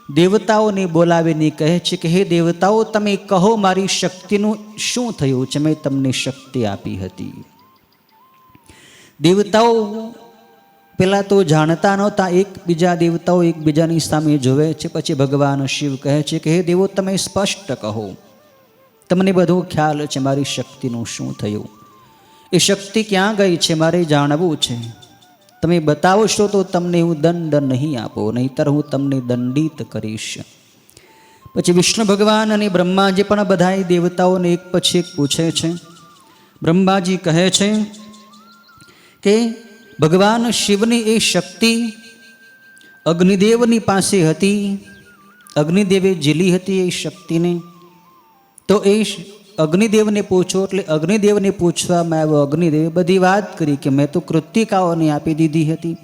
દેવતાઓને બોલાવીને કહે છે કે હે દેવતાઓ, તમે કહો મારી શક્તિનું શું થયું છે, મેં તમને શક્તિ આપી હતી. દેવતાઓ પહેલાં તો જાણતા નહોતા, એકબીજા દેવતાઓ એકબીજાની સામે જોવે છે. પછી ભગવાન શિવ કહે છે કે હે દેવો, તમે સ્પષ્ટ કહો, તમને બધો ખ્યાલ છે મારી શક્તિનું શું થયું, એ શક્તિ ક્યાં ગઈ છે મારે જાણવું છે. તમે બતાવશો તો તમને હું દંડ નહીં આપો, નહીંતર હું તમને દંડિત કરીશ. પછી વિષ્ણુ ભગવાન અને બ્રહ્માજી પણ બધાય દેવતાઓને એક પછી એક પૂછે છે. બ્રહ્માજી કહે છે કે ભગવાન શિવની એ શક્તિ અગ્નિદેવની પાસે હતી. અગ્નિદેવે ઝીલી હતી એ શક્તિને. તો એ અગ્નિદેવને પૂછો એટલે અગ્નિદેવને પૂછવામાં આવ્યો. અગ્નિદેવે બધી વાત કરી કે મેં તો કૃત્તિકાઓને આપી દીધી હતી.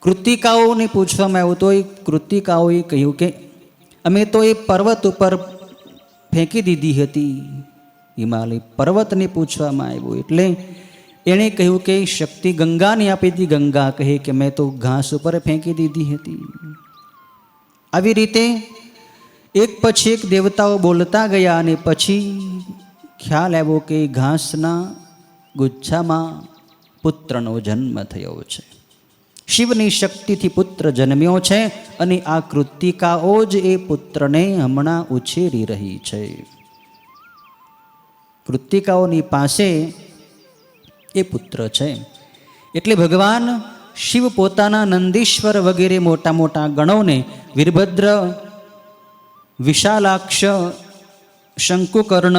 કૃત્તિકાઓને પૂછવામાં આવ્યું તો એ કૃત્તિકાઓએ કહ્યું કે અમે તો એ પર્વત ઉપર ફેંકી દીધી હતી. હિમાલય પર્વતને પૂછવામાં આવ્યું એટલે એણે કહ્યું કે શક્તિ ગંગાને આપી હતી. ગંગા કહે કે મેં તો ઘાસ ઉપર ફેંકી દીધી હતી. આવી રીતે એક પછી એક દેવતાઓ બોલતા ગયા અને પછી ખ્યાલ આવ્યો કે ઘાસના ગુચ્છામાં પુત્રનો જન્મ થયો છે. શિવની શક્તિથી પુત્ર જન્મ્યો છે અને આ કૃત્તિકાઓ જ એ પુત્રને હમણાં ઉછેરી રહી છે. કૃત્તિકાઓની પાસે એ પુત્ર છે. એટલે ભગવાન શિવ પોતાના નંદીશ્વર વગેરે મોટા મોટા ગણોને વીરભદ્ર, વિશાલાક્ષ, શંકુકર્ણ,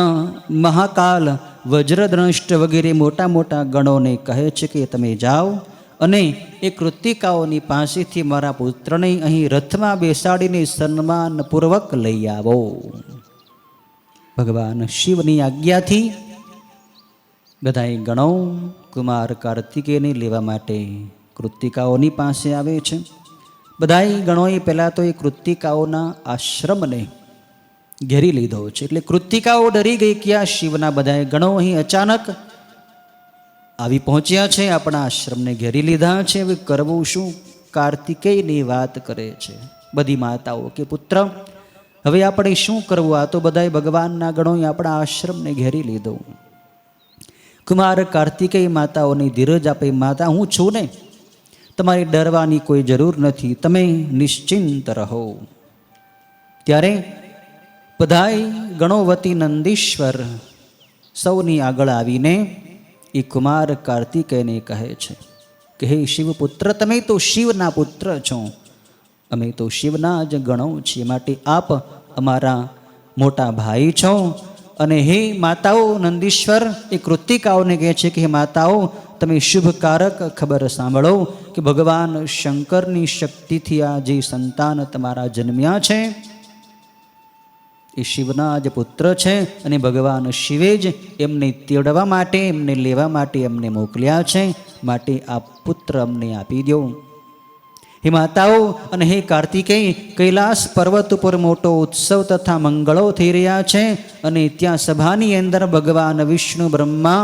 મહાકાલ, વજ્રદ્રષ્ટ વગેરે મોટા મોટા ગણોને કહે છે કે તમે જાઓ અને એ કૃત્તિકાઓની પાસેથી મારા પુત્રને અહીં રથમાં બેસાડીને સન્માનપૂર્વક લઈ આવો. ભગવાન શિવની આજ્ઞાથી બધાએ ગણો કુમાર કાર્તિકેયને લેવા માટે કૃત્તિકાઓની પાસે આવે છે. બધાએ ગણોએ પહેલાં તો એ કૃત્તિકાઓના આશ્રમને ઘેરી લીધો છે. એટલે કૃત્તિકાઓ ડરી ગઈ કે આ શિવના બધાએ ગણો અહીં અચાનક આવી પહોંચ્યા છે, આપણા આશ્રમને ઘેરી લીધા છે, હવે કરવું શું? કાર્તિકેયની વાત કરે છે બધી માતાઓ કે પુત્ર હવે આપણે શું કરવું? આ તો બધાએ ભગવાનના ગણોએ આપણા આશ્રમને ઘેરી લીધો. કુમાર કાર્તિકેય માતાઓની ધીરજ આપે. માતા હું છું ને, તમારે ડરવાની કોઈ જરૂર નથી, તમે નિશ્ચિંત રહો. ત્યારે બધાય ગણોવતી નંદીશ્વર સૌની આગળ આવીને એ કુમાર કાર્તિકેયને કહે છે કે હે શિવપુત્ર, તમે તો શિવના પુત્ર છો, અમે તો શિવના જ ગણો છીએ, માટે આપ અમારા મોટા ભાઈ છો. અને હે માતાઓ નંદીશ્વર એ કૃત્તિકાઓને કહે છે કે હે માતાઓ, તમે શુભકારક ખબર સાંભળો કે ભગવાન શંકરની શક્તિથી આ જે સંતાન તમારા જન્મ્યા છે એ શિવના જ પુત્ર છે અને ભગવાન શિવે જ એમને તેડવા માટે, એમને લેવા માટે એમને મોકલ્યા છે, માટે આ પુત્ર અમને આપી દો. હે માતાઓ અને હે કાર્તિકેય, કૈલાસ પર્વત ઉપર મોટો ઉત્સવ તથા મંગળો થઈ રહ્યા છે અને ત્યાં સભાની અંદર ભગવાન વિષ્ણુ, બ્રહ્મા,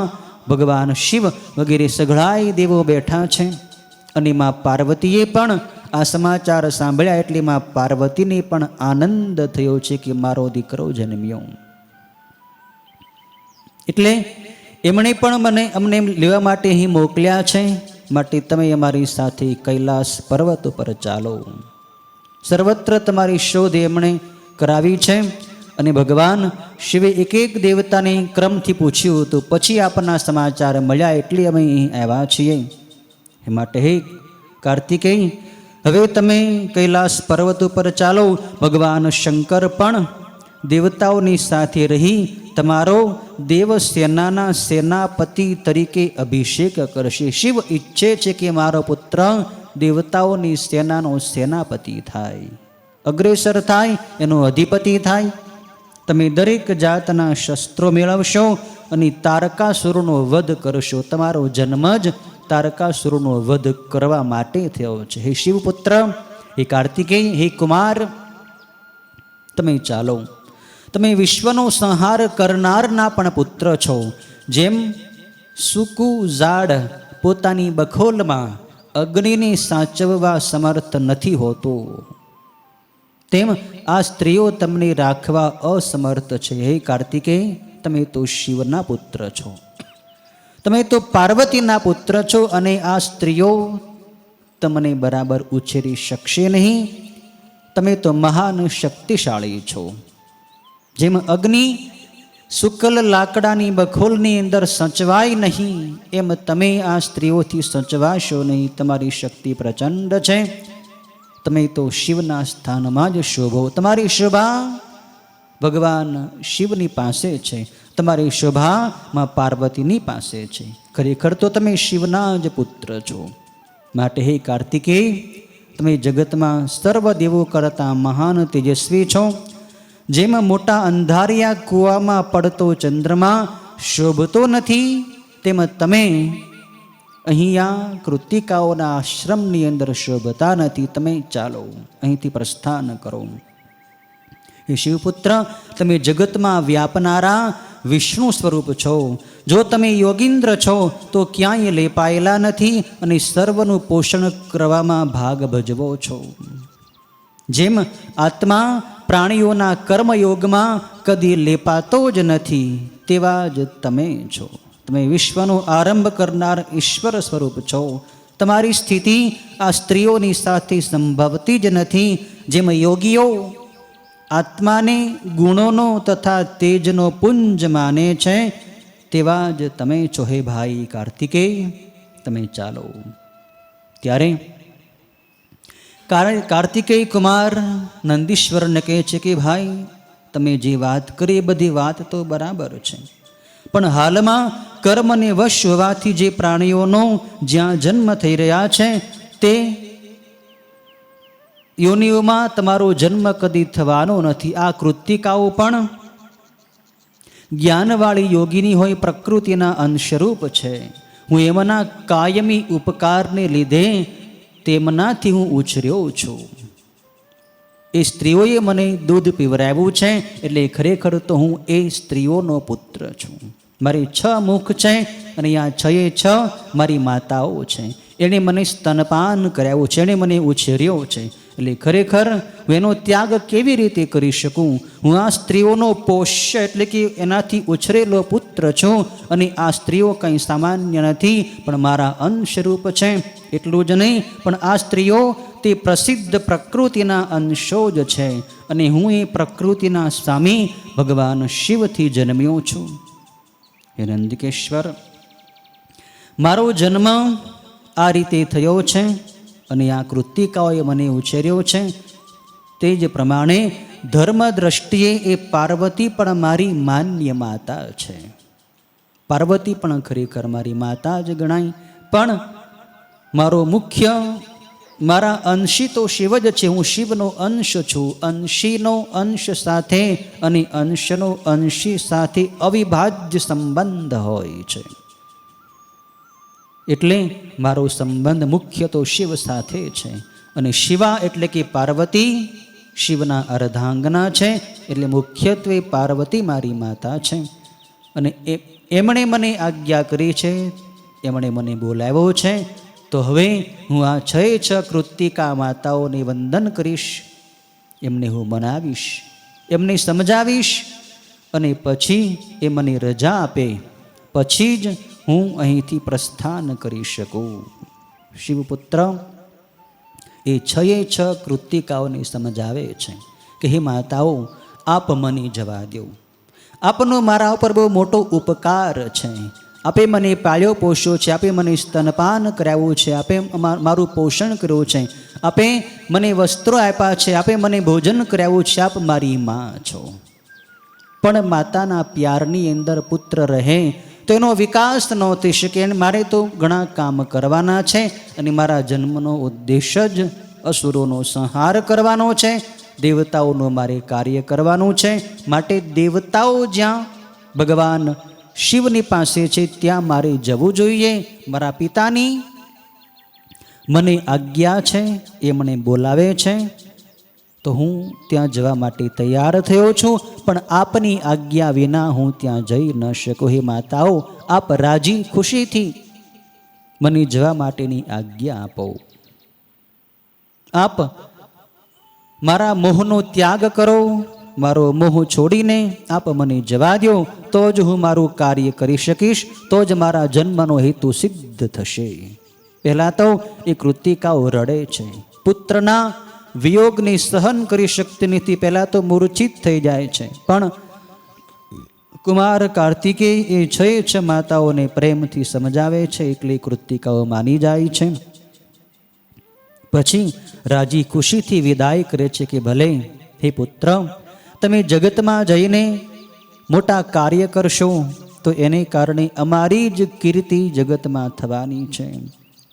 ભગવાન શિવ વગેરે સઘળાય દેવો બેઠા છે. અને માં પાર્વતીએ પણ આ સમાચાર સાંભળ્યા એટલે માં પાર્વતીને પણ આનંદ થયો છે કે મારો દીકરો જન્મ્યો. એટલે એમણે પણ અમને લેવા માટે અહીં મોકલ્યા છે, માટે તમે અમારી સાથે કૈલાસ પર્વત ઉપર ચાલો. સર્વત્ર તમારી શોધ એમણે કરાવી છે. અને ભગવાન શિવે એક એક દેવતાને ક્રમથી પૂછ્યું હતું, પછી આપના સમાચાર મળ્યા એટલે અમે અહીં આવ્યા છીએ. એ માટે હે કાર્તિકેય, હવે તમે કૈલાસ પર્વત ઉપર ચાલો. ભગવાન શંકર પણ દેવતાઓની સાથે રહી તમારો દેવસેનાના સેનાપતિ તરીકે અભિષેક કરશે. શિવ ઈચ્છે છે કે મારો પુત્ર દેવતાઓની સેનાનો સેનાપતિ થાય, અગ્રેસર થાય, એનો અધિપતિ થાય. તમે દરેક જાતના શસ્ત્રો મેળવશો અને તારકાસુરનો વધ કરશો. તમારો જન્મ જ તારકાસુરનો વધ કરવા માટે થયો છે. હે શિવપુત્ર, હે કાર્તિકેય, હે કુમાર, તમે ચાલો. તમે વિશ્વનો સંહાર કરનારના પણ પુત્ર છો. જેમ સૂકુ ઝાડ પોતાની બખોલમાં અગ્નિને સાચવવા સમર્થ નથી હોતો, તેમ આ સ્ત્રીઓ તમને રાખવા અસમર્થ છે. હે કાર્તિકેય, તમે તો શિવના પુત્ર છો, તમે તો પાર્વતીના પુત્ર છો અને આ સ્ત્રીઓ તમને બરાબર ઉછેરી શકશે નહીં. તમે તો મહાન શક્તિશાળી છો. જેમ અગ્નિ શુક્લ લાકડાની બખોલની અંદર સચવાય નહીં, એમ તમે આ સ્ત્રીઓથી સચવાશો નહીં. તમારી શક્તિ પ્રચંડ છે, તમે તો શિવના સ્થાનમાં જ શોભો. તમારી શોભા ભગવાન શિવની પાસે છે, તમારી શોભા માં પાર્વતીની પાસે છે. ખરેખર તો તમે શિવના જ પુત્ર છો. માટે હે કાર્તિકેય, તમે જગતમાં સર્વ દેવો કરતાં મહાન તેજસ્વી છો. જેમ મોટા અંધારિયા કૂવામાં પડતો ચંદ્રમા શોભતો નથી, તેમ તમે અહીંયા કૃતિકાઓના આશ્રમની અંદર શોભતા નથી. તમે ચાલો, અહીંથી પ્રસ્થાન કરો. હે શિવપુત્ર, તમે જગતમાં વ્યાપનારા વિષ્ણુ સ્વરૂપ છો. જો તમે યોગીન્દ્ર છો તો ક્યાંય લેપાયેલા નથી અને સર્વનું પોષણ કરવામાં ભાગ ભજવો છો. જેમ આત્મા પ્રાણીઓના કર્મયોગમાં કદી લેપાતો જ નથી, તેવા જ તમે છો. તમે વિશ્વનો આરંભ કરનાર ઈશ્વર સ્વરૂપ છો. તમારી સ્થિતિ આ સ્ત્રીઓની સાથે સંભવતી જ નથી. જેમ યોગીઓ આત્માને ગુણોનો તથા તેજનો પુંજ માને છે, તેવા જ તમે છો હે ભાઈ કાર્તિકેય. તમે ચાલો. ત્યારે કાર્તિકેય કુમાર નંદીશ્વરને કહે છે કે ભાઈ, તમે જે વાત કરી એ બધી વાત તો બરાબર છે, પણ હાલમાં કર્મને વશ હોવાથી જે પ્રાણીઓનો જ્યાં જન્મ થઈ રહ્યા છે તે યોનિઓમાં તમારો જન્મ કદી થવાનો નથી. આ કૃતિકાઓ પણ જ્ઞાનવાળી યોગીની હોય પ્રકૃતિના અંશરૂપ છે. હું એમના કાયમી ઉપકારને લીધે તેમનાથી હું ઉછર્યો છું. એ સ્ત્રીઓએ મને દૂધ પીવરાવ્યું છે, એટલે ખરેખર તો હું એ સ્ત્રીઓનો પુત્ર છું. મારી 6 મુખ છે અને આ 6 મારી માતાઓ છે. એણે મને સ્તનપાન કરાવ્યું છે, એણે મને ઉછેર્યો છે. એટલે ખરેખર હું એનો ત્યાગ કેવી રીતે કરી શકું? હું આ સ્ત્રીઓનો પોષ્ય એટલે કે એનાથી ઉછરેલો પુત્ર છું. અને આ સ્ત્રીઓ કંઈ સામાન્ય નથી, પણ મારા અંશરૂપ છે. એટલું જ નહીં, પણ આ સ્ત્રીઓ તે પ્રસિદ્ધ પ્રકૃતિના અંશો જ છે. અને હું એ પ્રકૃતિના સ્વામી ભગવાન શિવથી જન્મ્યો છું. હે નંદિકેશ્વર, મારો જન્મ આ રીતે થયો છે અને આ કૃતિકાઓએ મને ઉછેર્યો છે. તે જ પ્રમાણે ધર્મ દ્રષ્ટિએ એ પાર્વતી પણ મારી માન્ય માતા છે. પાર્વતી પણ ખરેખર મારી માતા જ ગણાય, પણ મારો મુખ્ય મારા અંશી તો શિવ જ છે. હું શિવનો અંશ છું. અંશીનો અંશ સાથે અને અંશનો અંશી સાથે અવિભાજ્ય સંબંધ હોય છે. એટલે મારો સંબંધ મુખ્ય તો શિવ સાથે છે. અને શિવા એટલે કે પાર્વતી શિવના અર્ધાંગના છે. એટલે મુખ્યત્વે પાર્વતી મારી માતા છે. અને એમણે મને આજ્ઞા કરી છે, એમણે મને બોલાવ્યો છે. તો હવે હું આ 6 કૃતિકા માતાઓને વંદન કરીશ, એમને હું મનાવીશ, એમને સમજાવીશ, અને પછી એ મને રજા આપે પછી જ હું અહીંથી પ્રસ્થાન કરી શકું. શિવપુત્ર એ 6 કૃતિકાઓને સમજાવે છે કે હે માતાઓ, આપ મને જવા દો. આપનો મારા ઉપર બહુ મોટો ઉપકાર છે. આપે મને પાળ્યો પોષ્યો છે, આપે મને સ્તનપાન કરાવ્યું છે, આપે મારું પોષણ કર્યું છે, આપે મને વસ્ત્રો આપ્યા છે, આપે મને ભોજન કરાવ્યું છે. આપ મારી માં છો. પણ માતાના પ્યારની અંદર પુત્ર રહે તો એનો વિકાસ ન થઈ શકે. મારે તો ઘણા કામ કરવાના છે અને મારા જન્મનો ઉદ્દેશ જ અસુરોનો સંહાર કરવાનો છે. દેવતાઓનું મારે કાર્ય કરવાનું છે. માટે દેવતાઓ જ્યાં ભગવાન શિવની પાસે છે ત્યાં મારે જવું જોઈએ. મારા પિતાની મને આજ્ઞા છે, એ મને બોલાવે છે તો હું ત્યાં જવા માટે તૈયાર થયો છું. પણ આપની આજ્ઞા વિના હું ત્યાં જઈ ન શકું. હે માતાઓ, આપ રાજી ખુશીથી મને જવા માટેની આજ્ઞા આપો. આપ મારા મોહનો ત્યાગ કરો. મારો મોહ છોડીને આપ મને જવા દો, તો જ હું મારું કાર્ય કરી શકીશ, તો જ મારા જન્મનો હેતુ સિદ્ધ થશે. પહેલાં તો એ કૃતિકાઓ રડે છે. પુત્રના વિયોગને સહન કરી શકતી નથી. પહેલાં તો મૂર્છિત થઈ જાય છે. પણ કુમાર કાર્તિકેય એ 6 માતાઓને પ્રેમથી સમજાવે છે, એટલે કૃતિકાઓ માની જાય છે. પછી રાજી ખુશીથી વિદાય કરે છે કે ભલે હે પુત્ર, તમે જગતમાં જઈને મોટા કાર્ય કરશો તો એને કારણે અમારી જ કીર્તિ જગતમાં થવાની છે.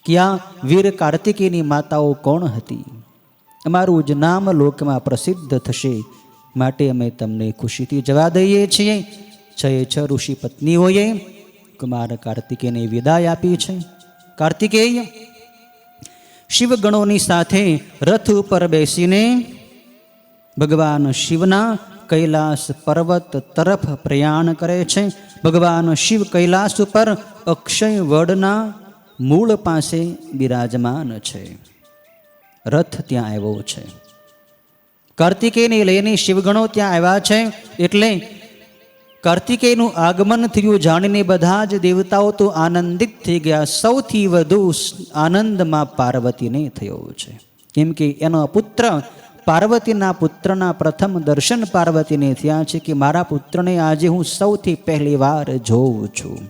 કે આ વીર કાર્તિકેયની માતાઓ કોણ હતી? અમારું જ નામ લોકમાં પ્રસિદ્ધ થશે, માટે અમે તમને ખુશીથી જવા દઈએ છીએ. 6 ઋષિ પત્નીઓએ કુમાર કાર્તિકેયને વિદાય આપી છે. કાર્તિકેય શિવગણોની સાથે રથ ઉપર બેસીને ભગવાન શિવના કૈલાસ પર્વત તરફ પ્રયાણ કરે છે. ભગવાન શિવ કૈલાસ ઉપર અક્ષય વડના મૂળ પાસે બિરાજમાન છે. રથ ત્યાં આવ્યો છે. કાર્તિકેયને લઈને શિવગણો ત્યાં આવ્યા છે. એટલે કાર્તિકેયનું આગમન થયું જાણીને બધા જ દેવતાઓ તો આનંદિત થઈ ગયા. સૌથી વધુ આનંદમાં પાર્વતીને થયો છે, કેમ કે એનો પુત્ર પાર્વતીના પુત્રના પ્રથમ દર્શન પાર્વતીને થયા છે કે મારા પુત્રને આજે હું સૌથી પહેલી વાર જોઉં છું.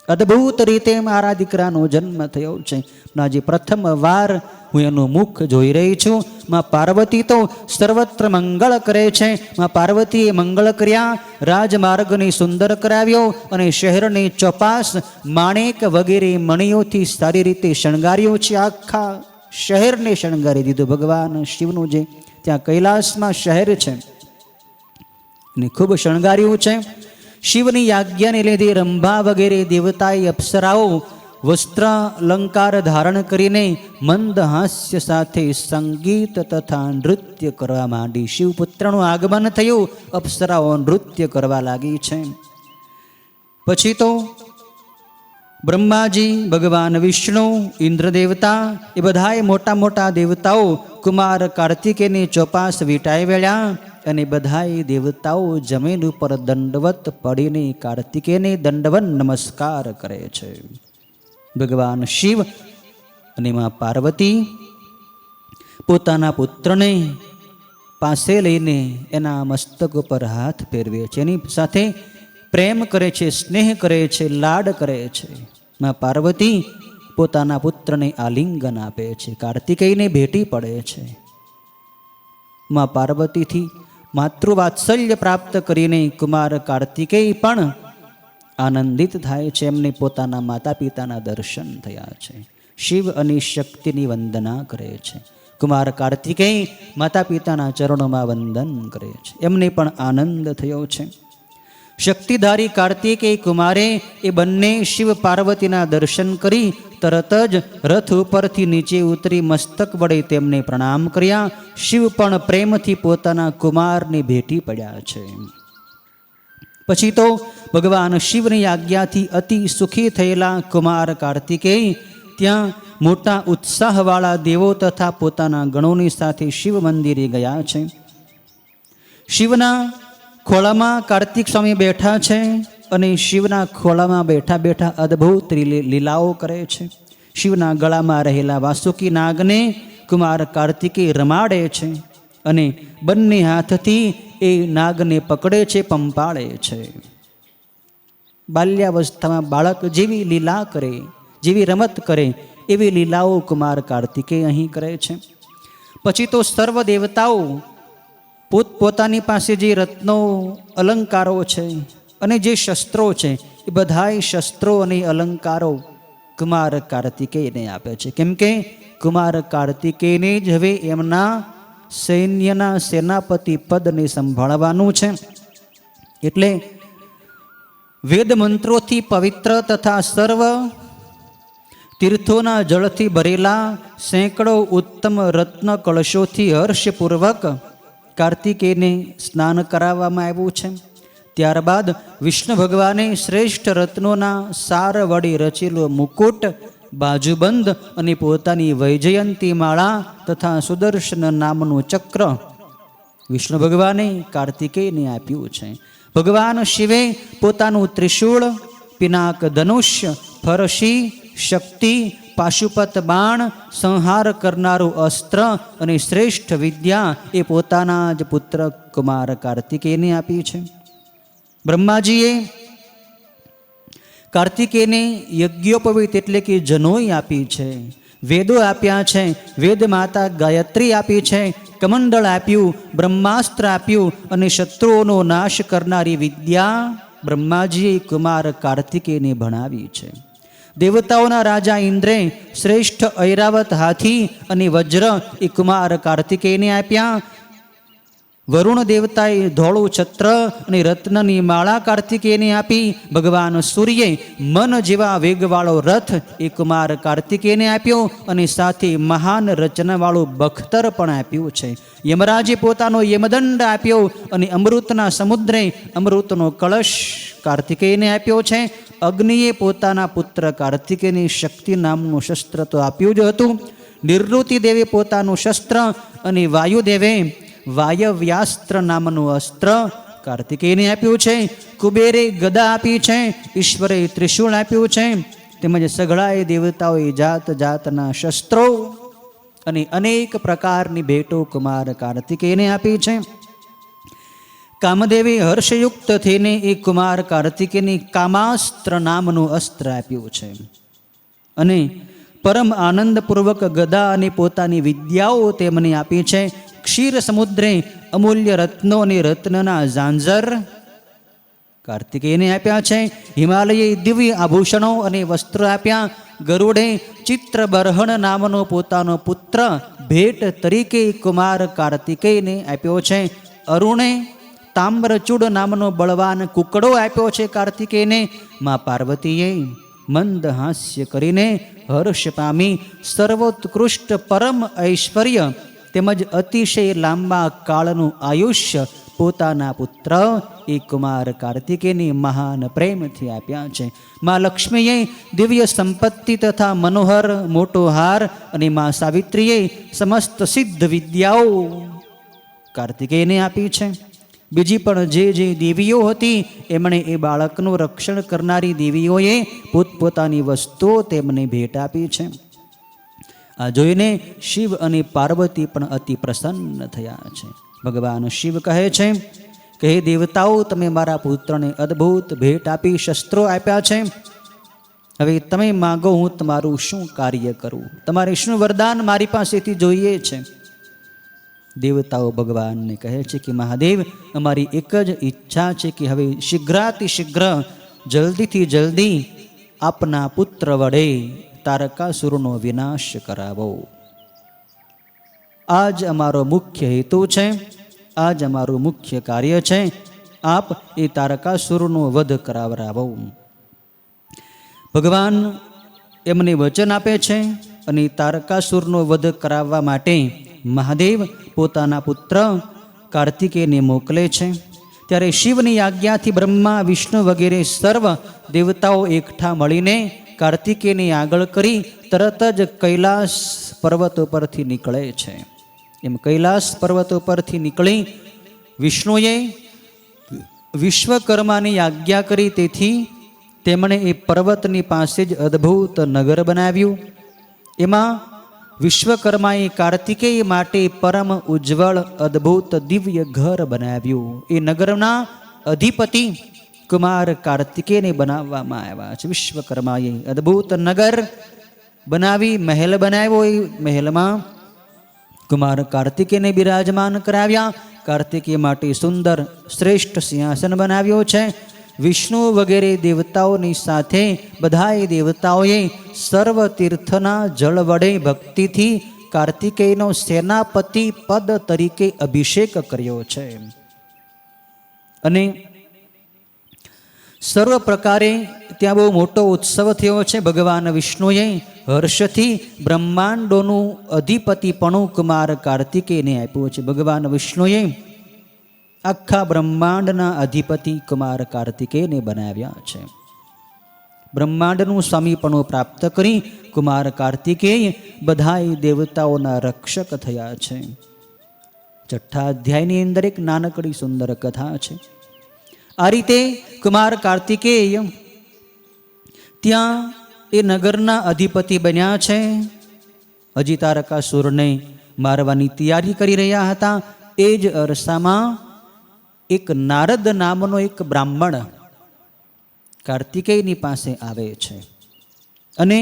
અદ્ભુત રીતે મારા દીકરાનો જન્મ થયો છે. આજે પ્રથમ વાર હું એનું મુખ જોઈ રહી છું. માં પાર્વતી તો સર્વત્ર મંગળ કરે છે. માં પાર્વતીએ મંગળ કર્યા, રાજમાર્ગને સુંદર કરાવ્યો અને શહેરને ચોપાસ માણેક વગેરે મણીઓથી સારી રીતે શણગાર્યો છે. આખા શહેરને શણગારી દીધું. ભગવાન શિવનું જે ત્યાં કૈલાસમાં શહેર છે એને ખૂબ શણગાર્યું છે. શિવની આજ્ઞાને લીધે રંભા વગેરે દેવતાએ અપ્સરાઓ વસ્ત્ર અલંકાર ધારણ કરીને મંદ હાસ્ય સાથે સંગીત તથા નૃત્ય કરવા માંડી. શિવપુત્રનું આગમન થયું, અપ્સરાઓ નૃત્ય કરવા લાગી છે. પછી તો બ્રહ્માજી, ભગવાન વિષ્ણુ, ઇન્દ્ર દેવતા એ બધાએ મોટા મોટા દેવતાઓ કુમાર કાર્તિકેયની ચોપાસ વીંટાઈ વેળ્યા અને બધાએ દેવતાઓ જમીન ઉપર દંડવત પડીને કાર્તિકેયને દંડવન નમસ્કાર કરે છે. ભગવાન શિવ અને માં પાર્વતી પોતાના પુત્રને પાસે લઈને એના મસ્તક ઉપર હાથ ફેરવે છે, એની સાથે પ્રેમ કરે છે, સ્નેહ કરે છે, લાડ કરે છે. માં પાર્વતી પોતાના પુત્રને આલિંગન આપે છે, કાર્તિકેયને ભેટી પડે છે. માં પાર્વતીથી માતૃવાત્સલ્ય પ્રાપ્ત કરીને કુમાર કાર્તિકેય પણ આનંદિત થાય છે. એમને પોતાના માતા પિતાના દર્શન થયા છે. શિવ અને શક્તિની વંદના કરે છે. કુમાર કાર્તિકેય માતા પિતાના ચરણોમાં વંદન કરે છે. એમને પણ આનંદ થયો છે. શક્તિધારી કાર્તિકેય કુમારે એ બંને શિવ પાર્વતીના દર્શન કરી તરત જ રથ ઉપરથી નીચે ઉતરી મસ્તક વડે તેમને પ્રણામ કર્યા. શિવ પણ પ્રેમથી પોતાના કુમારને ભેટી પડ્યા છે. પછી તો ભગવાન શિવની આજ્ઞાથી અતિ સુખી થયેલા કુમાર કાર્તિકેય ત્યાં મોટા ઉત્સાહવાળા દેવો તથા પોતાના ગણોની સાથે શિવ મંદિરે ગયા છે. શિવના ખોળામાં કાર્તિક સ્વામી બેઠા છે અને શિવના ખોળામાં બેઠા બેઠા અદ્ભુત લીલાઓ કરે છે. શિવના ગળામાં રહેલા વાસુકી નાગને કુમાર કાર્તિકેય રમાડે છે અને બંને હાથથી એ નાગને પકડે છે, પંપાળે છે. બાલ્યાવસ્થામાં બાળક જેવી લીલા કરે, જેવી રમત કરે એવી લીલાઓ કુમાર કાર્તિકેય અહીં કરે છે. પછી તો સર્વ દેવતાઓ પોતપોતાની પાસે જે રત્નો અલંકારો છે અને જે શસ્ત્રો છે એ બધાય શસ્ત્રો અને અલંકારો કુમાર કાર્તિકેયને આપે છે. કેમ કે કુમાર કાર્તિકેયને જ હવે એમના સૈન્યના સેનાપતિ પદને સંભાળવાનું છે. એટલે વેદ મંત્રોથી પવિત્ર તથા સર્વ તીર્થોના જળથી ભરેલા સેંકડો ઉત્તમ રત્ન કળશોથી હર્ષપૂર્વક કાર્તિકેયને સ્નાન કરાવવામાં આવ્યું છે. ત્યારબાદ વિષ્ણુ ભગવાને શ્રેષ્ઠ રત્નોના સાર વડે રચેલો મુકુટ, બાજુબંધ અને પોતાની વૈજયંતી માળા તથા સુદર્શન નામનું ચક્ર વિષ્ણુ ભગવાને કાર્તિકેયને આપ્યું છે. ભગવાન શિવે પોતાનું ત્રિશૂળ, પિનાક ધનુષ્ય, ફરસી, શક્તિ, પાશુપત બાણ, સંહાર કરનારું અસ્ત્ર અને શ્રેષ્ઠ વિદ્યા એ પોતાના જ પુત્ર કુમાર કાર્તિકેયને આપી છે. બ્રહ્માજીએ કાર્તિકેયને યજ્ઞોપવિત એટલે કે જનોઈ આપી છે, વેદો આપ્યા છે, વેદ માતા ગાયત્રી આપી છે, કમંડળ આપ્યું, બ્રહ્માસ્ત્ર આપ્યું અને શત્રુઓનો નાશ કરનારી વિદ્યા બ્રહ્માજીએ કુમાર કાર્તિકેયને ભણાવી છે. દેવતાઓના રાજા ઇન્દ્રે શ્રેષ્ઠ ઐરાવત હાથી અને વજ્ર એ કુમાર કાર્તિકેયને આપ્યા. વરુણ દેવતાએ ધોળું છત્ર અને રત્નની માળા કાર્તિકેયને આપી. ભગવાન સૂર્યે મન જેવા વેગવાળો રથ એ કુમાર કાર્તિકેયને આપ્યો અને સાથે મહાન રચનાવાળું બખ્તર પણ આપ્યું છે. યમરાજે પોતાનો યમદંડ આપ્યો અને અમૃતના સમુદ્રે અમૃતનો કળશ કાર્તિકેયને આપ્યો છે. અગ્નિએ પોતાના પુત્ર કાર્તિકેયની શક્તિ નામનું શસ્ત્ર તો આપ્યું જ હતું. નિવૃત્તિ દેવે પોતાનું શસ્ત્ર અને વાયુદેવે વાયવ્યાસ્ત્ર નામનું અસ્ત્ર કાર્તિકેયને આપ્યું છે. કુબેરે ગદા આપી છે. ઈશ્વરે ત્રિશૂળ આપ્યું છે. તેમજ સઘળાએ દેવતાઓએ જાત જાતના શસ્ત્રો અને અનેક પ્રકારની ભેટો કુમાર કાર્તિકેયને આપી છે. કામદેવે હર્ષયુક્ત થઈને એ કુમાર કાર્તિકેયને કામાસ્ત્ર નામનું અસ્ત્ર આપ્યું છે અને પરમ આનંદપૂર્વક ગદા અને પોતાની વિદ્યાઓ તેમને આપી છે. ક્ષીર સમુદ્રે અમૂલ્ય રત્નો અને રત્નના ઝાંઝર કાર્તિકેયને આપ્યા છે. હિમાલયે દિવ્ય આભૂષણો અને વસ્ત્રો આપ્યા. ગરુડે ચિત્રબર્હણ નામનો પોતાનો પુત્ર ભેટ તરીકે કુમાર કાર્તિકેયને આપ્યો છે. અરુણે તામ્રચૂડ નામનો બળવાન કુકડો આપ્યો છે કાર્તિકેયને. મા પાર્વતીએ મંદ હાસ્ય કરીને હર્ષ પામી સર્વોત્કૃષ્ટ પરમ ઐશ્વર્ય તેમજ અતિશય લાંબા કાળનું આયુષ્ય પોતાના પુત્ર એ કુમાર કાર્તિકેયની મહાન પ્રેમથી આપ્યા છે. મા લક્ષ્મીએ દિવ્ય સંપત્તિ તથા મનોહર મોટો હાર અને મા સાવિત્રીએ સમસ્ત સિદ્ધ વિદ્યાઓ કાર્તિકેયને આપી છે. બીજી પણ જે દેવીઓ હતી એમણે એ બાળકનું રક્ષણ કરનારી દેવીઓએ પોતપોતાની વસ્તુઓ તેમને ભેટ આપી છે. આ જોઈને શિવ અને પાર્વતી પણ અતિ પ્રસન્ન થયા છે. ભગવાન શિવ કહે છે કે હે દેવતાઓ, તમે મારા પુત્રને અદ્ભુત ભેટ આપી શસ્ત્રો આપ્યા છે. હવે તમે માગો, હું તમારું શું કાર્ય કરું? તમારે શું વરદાન મારી પાસેથી જોઈએ છે? દેવતાઓ ભગવાનને કહે છે કે મહાદેવ, અમારી એક જ ઈચ્છા છે કે હવે શીઘ્રાતિશીઘ્ર જલ્દીથી જલ્દી આપના પુત્ર વડે તારકાસુરનો વિનાશ કરાવો. આજ અમારો મુખ્ય હેતુ છે, આજ અમારું મુખ્ય કાર્ય છે. આપ એ તારકાસુરનો વધ કરાવરાવો. ભગવાન એમને વચન આપે છે અને તારકાસુરનો વધ કરાવવા માટે મહાદેવ પોતાના પુત્ર કાર્તિકેયને મોકલે છે. ત્યારે શિવની આજ્ઞાથી બ્રહ્મા, વિષ્ણુ વગેરે સર્વ દેવતાઓ એકઠા મળીને કાર્તિકેયને આગળ કરી તરત જ કૈલાસ પર્વત ઉપરથી નીકળે છે. એમ કૈલાસ પર્વત ઉપરથી નીકળી વિષ્ણુએ વિશ્વકર્માની આજ્ઞા કરી, તેથી તેમણે એ પર્વતની પાસે જ અદ્ભુત નગર બનાવ્યું. એમાં વિશ્વકર્માએ કાર્તિકેય માટે પરમ ઉજ્જવળ અદ્ભુત દિવ્ય ઘર બનાવ્યું. એ નગરના અધિપતિ કુમાર કાર્તિકેયને બનાવવામાં આવ્યા છે. વિશ્વકર્માએ અદ્ભુત નગર બનાવી મહેલ બનાવ્યો. એ મહેલમાં કુમાર કાર્તિકેયને બિરાજમાન કરાવ્યા. કાર્તિકેય માટે સુંદર શ્રેષ્ઠ સિંહાસન બનાવ્યો છે. વિષ્ણુ વગેરે દેવતાઓની સાથે બધાએ દેવતાઓએ સર્વ તીર્થના જળ વડે ભક્તિથી કાર્તિકેયનો સેનાપતિ પદ તરીકે અભિષેક કર્યો છે. અને સર્વ પ્રકારે ત્યાં બહુ મોટો ઉત્સવ થયો છે. ભગવાન વિષ્ણુએ હર્ષથી બ્રહ્માંડોનું અધિપતિપણું કુમાર કાર્તિકેયને આપ્યું છે. ભગવાન વિષ્ણુએ આખા બ્રહ્માંડના અધિપતિ કુમાર કાર્તિકેયને બનાવ્યા છે. બ્રહ્માંડનું સ્વામીપણું પ્રાપ્ત કરી કુમાર કાર્તિકેય બધાય દેવતાઓના રક્ષક થયા છે. 6થા અધ્યાયની અંદર એક નાનકડી સુંદર કથા છે. આ રીતે કુમાર કાર્તિકેય ત્યાં એ નગરના અધિપતિ બન્યા છે. હજી તારકાસુરને મારવાની તૈયારી કરી રહ્યા હતા. એ જ અરસામાં એક નારદ નામનો એક બ્રાહ્મણ કાર્તિકેયની પાસે આવે છે અને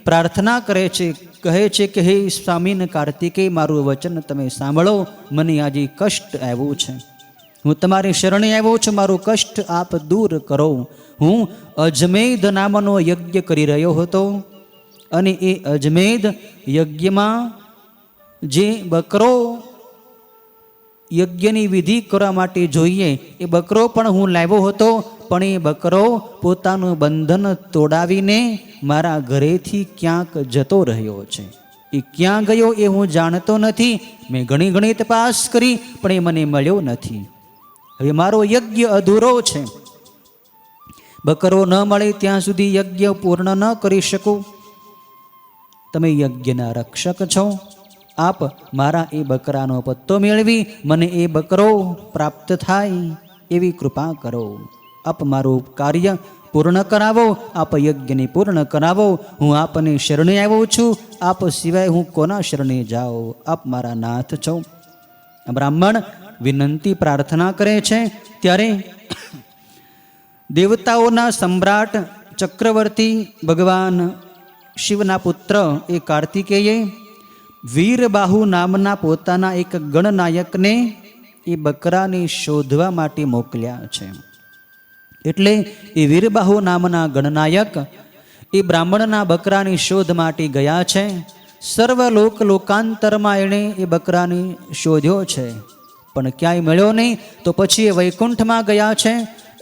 પ્રાર્થના કરે છે. કહે છે કે હે સ્વામીને કાર્તિકેય, મારું વચન તમે સાંભળો, મને આજે કષ્ટ આવ્યું છે. હું તમારી શરણે આવ્યો છું, મારું કષ્ટ આપ દૂર કરો. હું અજમેધ નામનો યજ્ઞ કરી રહ્યો હતો અને એ અજમેધ યજ્ઞમાં જે બકરો યજ્ઞની વિધિ કરવા માટે જોઈએ એ બકરો પણ હું લાવ્યો હતો, પણ એ બકરો પોતાનું બંધન તોડાવીને મારા ઘરેથી ક્યાંક જતો રહ્યો છે. એ ક્યાં ગયો એ હું જાણતો નથી. મેં ઘણી ઘણી તપાસ કરી પણ એ મને મળ્યો નથી. હવે મારો યજ્ઞ અધૂરો છે. બકરો ન મળે ત્યાં સુધી યજ્ઞ પૂર્ણ ન કરી શકું. તમે યજ્ઞના રક્ષક છો, આપ મારા એ બકરાનો પત્તો મેળવી મને એ બકરો પ્રાપ્ત થાય એવી કૃપા કરો. આપ મારું કાર્ય પૂર્ણ કરાવો, આપ યજ્ઞને પૂર્ણ કરાવો. હું આપને શરણે આવ્યો છું, આપ સિવાય હું કોના શરણે જાઉં? આપ મારા નાથ છો. બ્રાહ્મણ વિનંતી પ્રાર્થના કરે છે. ત્યારે દેવતાઓના સમ્રાટ ચક્રવર્તી ભગવાન શિવના પુત્ર એ કાર્તિકેયે વીરબાહુ નામના પોતાના એક ગણનાયકને એ બકરાને શોધવા માટે મોકલ્યા છે. એટલે એ વીરબાહુ નામના ગણનાયક એ બ્રાહ્મણના બકરાની શોધ માટે ગયા છે. સર્વ લોકાંતરમાં એણે એ બકરાને શોધ્યો છે પણ ક્યાંય મળ્યો નહીં. તો પછી એ વૈકુંઠમાં ગયા છે.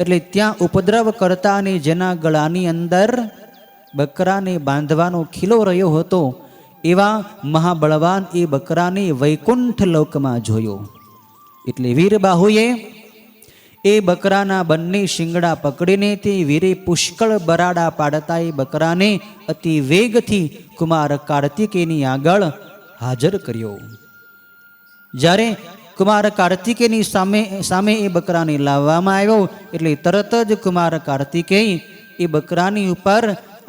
એટલે ત્યાં ઉપદ્રવ કરતા અને જેના ગળાની અંદર બકરાને બાંધવાનો ખીલો રહ્યો હતો એવા મહાબળવાન એ બકરાને વૈકુંઠ લોકમાં જોયો. એટલે વીરબાહુએ એ બકરાના બંને શિંગડા પકડીને તે વીરે પુષ્કળ બરાડા પાડતા એ બકરાને અતિ વેગથી કુમાર કાર્તિકેયની આગળ હાજર કર્યો. જ્યારે કુમાર કાર્તિકેયની સામે એ બકરાને લાવવામાં આવ્યો એટલે તરત જ કુમાર કાર્તિકેય એ બકરાની ઉપર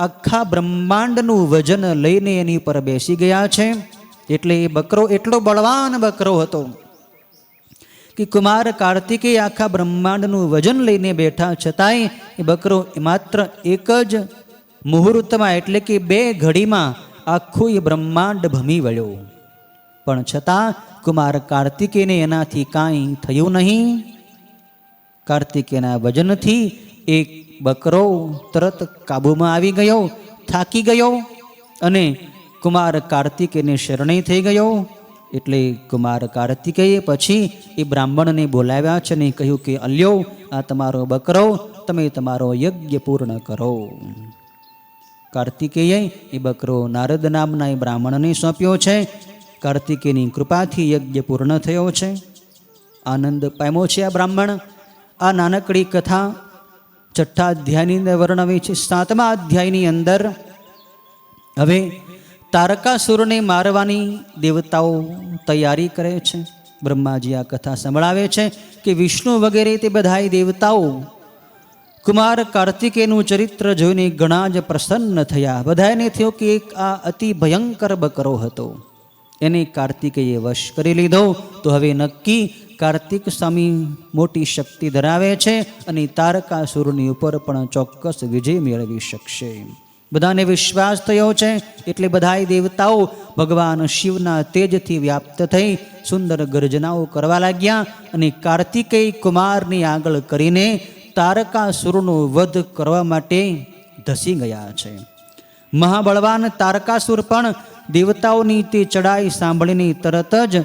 આખા બ્રહ્માંડનું વજન લઈને એની ઉપર બેસી ગયા છે. એટલે એ બકરો એટલો બળવાન બકરો હતો કે કુમાર કાર્તિકેય આખા બ્રહ્માંડનું વજન લઈને બેઠા છતાંય એ બકરો માત્ર એક જ મુહૂર્તમાં એટલે કે 2 ઘડીમાં આખું એ બ્રહ્માંડ ભમી વળ્યો. પણ છતાં કુમાર કાર્તિકેયને એનાથી કાંઈ થયું નહીં. કાર્તિકેયના વજનથી એક બકરો તરત કાબૂમાં આવી ગયો, થાકી ગયો અને કુમાર કાર્તિકેયને શરણે થઈ ગયો. એટલે કુમાર કાર્તિકેયે પછી એ બ્રાહ્મણને બોલાવ્યા છે અને કહ્યું કે અલ્યો, આ તમારો બકરો, તમે તમારો યજ્ઞ પૂર્ણ કરો. કાર્તિકેયે એ બકરો નારદ નામના એ બ્રાહ્મણને સોંપ્યો છે. કાર્તિકેયની કૃપાથી યજ્ઞ પૂર્ણ થયો છે. આનંદ પામ્યો છે આ બ્રાહ્મણ. આ નાનકડી કથા 6થા અધ્યાયની અંદર વર્ણવી છે. 7મા અધ્યાયની અંદર હવે તારકાસુરને મારવાની દેવતાઓ તૈયારી કરે છે. બ્રહ્માજી આ કથા સંભળાવે છે કે વિષ્ણુ વગેરે તે બધાય દેવતાઓ કુમાર કાર્તિકેયનું ચરિત્ર જોઈને ઘણા જ પ્રસન્ન થયા. બધાને થયો કે એક આ અતિ ભયંકર બકરો હતો, એને કાર્તિકેયે વશ કરી લીધો. તો હવે નક્કી કાર્તિક સ્વામી મોટી શક્તિ ધરાવે છે અને તારકાસુરની ઉપર પણ ચોક્કસ વિજય મેળવી શકશે. બધાને વિશ્વાસ થયો છે. એટલે બધાય દેવતાઓ ભગવાન શિવના તેજથી વ્યાપ્ત થઈ સુંદર ગર્જનાઓ કરવા લાગ્યા અને કાર્તિકેય કુમારની આગળ કરીને તારકાસુરનો વધ કરવા માટે ધસી ગયા છે. મહાબળવાન તારકાસુર પણ દેવતાઓની તે ચડાઈ સાંભળીને તરત જ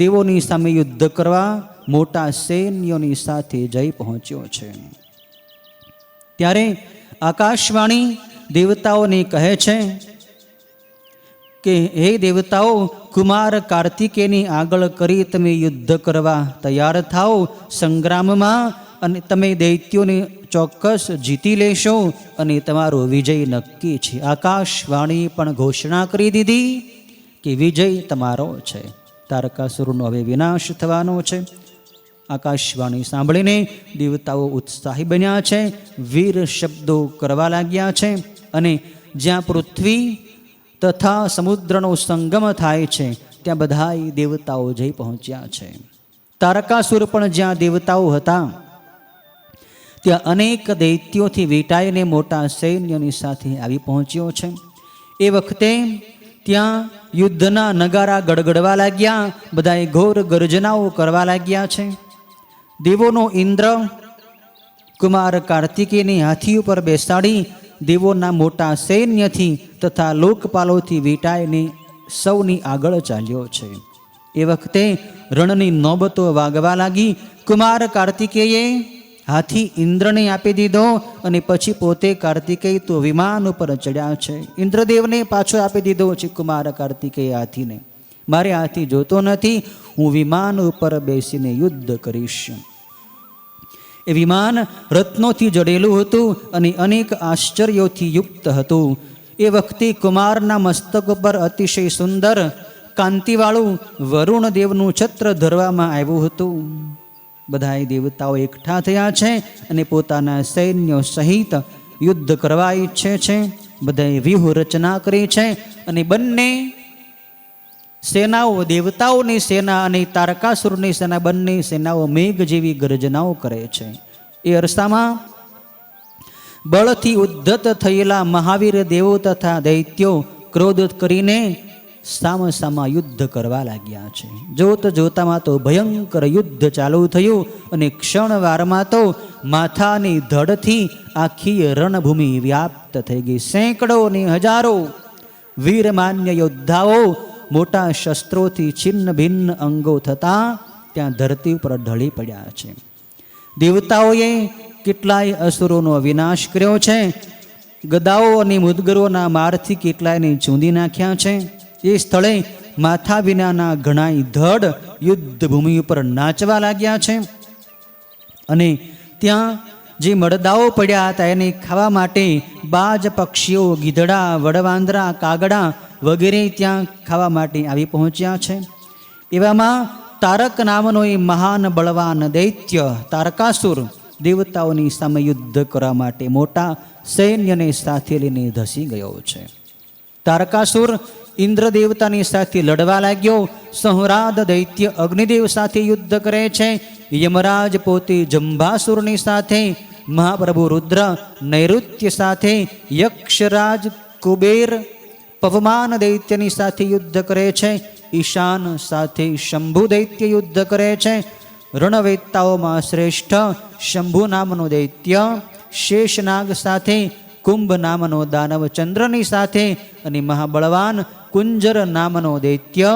દેવોની સામે યુદ્ધ કરવા મોટા સૈન્યોની સાથે જઈ પહોંચ્યો છે. ત્યારે આકાશવાણી દેવતાઓને કહે છે કે હે દેવતાઓ, કુમાર કાર્તિકેયની આગળ કરી તમે યુદ્ધ કરવા તૈયાર થાઓ. સંગ્રામમાં અને તમે દૈત્યોને ચોક્કસ જીતી લેશો અને તમારો વિજય નક્કી છે. આકાશવાણી પણ ઘોષણા કરી દીધી કે વિજય તમારો છે. તારકાસુરનો હવે વિનાશ થવાનો છે. આકાશવાણી સાંભળીને દેવતાઓ ઉત્સાહી બન્યા છે, વીર શબ્દો કરવા લાગ્યા છે અને જ્યાં પૃથ્વી તથા સમુદ્રનો સંગમ થાય છે ત્યાં બધાય દેવતાઓ જઈ પહોંચ્યા છે. તારકાસુર પણ જ્યાં દેવતાઓ હતા ત્યાં અનેક દૈત્યોથી વીંટાઈને મોટા સૈન્યની સાથે આવી પહોંચ્યો છે. એ વખતે ત્યાં યુદ્ધના નગારા ગડગડવા લાગ્યા, બધાએ ઘોર ગર્જનાઓ કરવા લાગ્યા છે. દેવોનો ઇન્દ્ર કુમાર કાર્તિકેયને હાથી ઉપર બેસાડી દેવોના મોટા સૈન્યથી તથા લોકપાલોથી વીંટાઈને સૌની આગળ ચાલ્યો છે. એ વખતે રણની નોબતો વાગવા લાગી. કુમાર કાર્તિકેયે હાથી ઇન્દ્રને આપી દીધો અને પછી પોતે કાર્તિકેય તો વિમાન ઉપર ચડ્યા છે. ઇન્દ્રદેવને પાછો આપી દીધો છે કુમાર કાર્તિકેય હાથીને. મારે હાથી જોતો નથી, હું વિમાન ઉપર બેસીને યુદ્ધ કરીશ. એ વિમાન રત્નોથી જડેલું હતું અને અનેક આશ્ચર્યોથી યુક્ત હતું. એ વખતે કુમારના મસ્તક પર અતિશય સુંદર કાંતિવાળું વરુણ દેવનું છત્ર ધરવામાં આવ્યું હતું. બધાય દેવતાઓ એકઠા થયા છે અને પોતાના સૈન્યો સહિત યુદ્ધ કરવા ઈચ્છે છે. બધાએ વ્યૂહ રચના કરી છે અને બંને સેનાઓ, દેવતાઓની સેના અને તારકાસુરની સેના, બંને સેનાઓ મેઘ જેવી ગર્જનાઓ કરે છે. એ અરસામાં બળથી ઉદ્ધત થયેલા મહાવીર દેવો તથા દૈત્યો ક્રોધ કરીને સામસામા યુદ્ધ કરવા લાગ્યા છે. જોત જોતામાં તો ભયંકર યુદ્ધ ચાલુ થયું અને ક્ષણવારમાં તો માથાની ધડથી આખી રણભૂમિ વ્યાપ્ત થઈ ગઈ. સેંકડો અને હજારો વીરમાન્ય યોદ્ધાઓ મોટા શસ્ત્રોથી છિન્ન ભિન્ન અંગો થતાં ત્યાં ધરતી ઉપર ઢળી પડ્યા છે. દેવતાઓએ કેટલાય અસુરોનો વિનાશ કર્યો છે. ગદાઓ અને મુદગરોના મારથી કેટલાયને ચૂંદી નાખ્યા છે. એ સ્થળે માથા વિનાના ઘણાય ધડ યુદ્ધ ભૂમિ ઉપર નાચવા લાગ્યા છે અને ત્યાં જે મરદાઓ પડ્યા હતા એને ખાવા માટે બાજ પક્ષીઓ, ગીધડા, વડવાંદરા, કાગડા વગેરે ત્યાં ખાવા માટે આવી પહોંચ્યા છે. એવામાં તારક નામનો એ મહાન બળવાન દૈત્ય તારકાસુર દેવતાઓની સામે યુદ્ધ કરવા માટે મોટા સૈન્યને સાથે લઈને ધસી ગયો છે. તારકાસુર ઇન્દ્ર દેવતાની સાથે લડવા લાગ્યો. સંહરાદ દૈત્ય અગ્નિદેવ સાથે યુદ્ધ કરે છે. યમરાજ પોતે જંભાસુરની સાથે, મહાપ્રભુ રુદ્ર નૈઋત્ય સાથે, યક્ષરાજ કુબેર પવમાન દૈત્યની સાથે યુદ્ધ કરે છે. ઈશાન સાથે શંભુ દૈત્ય યુદ્ધ કરે છે. રણવેત્તાઓમાં શ્રેષ્ઠ શંભુ નામનો દૈત્ય શેષનાગ સાથે, કુંભ નામનો દાનવ ચંદ્રની સાથે અને મહાબળવાન કુંજર નામનો દૈત્ય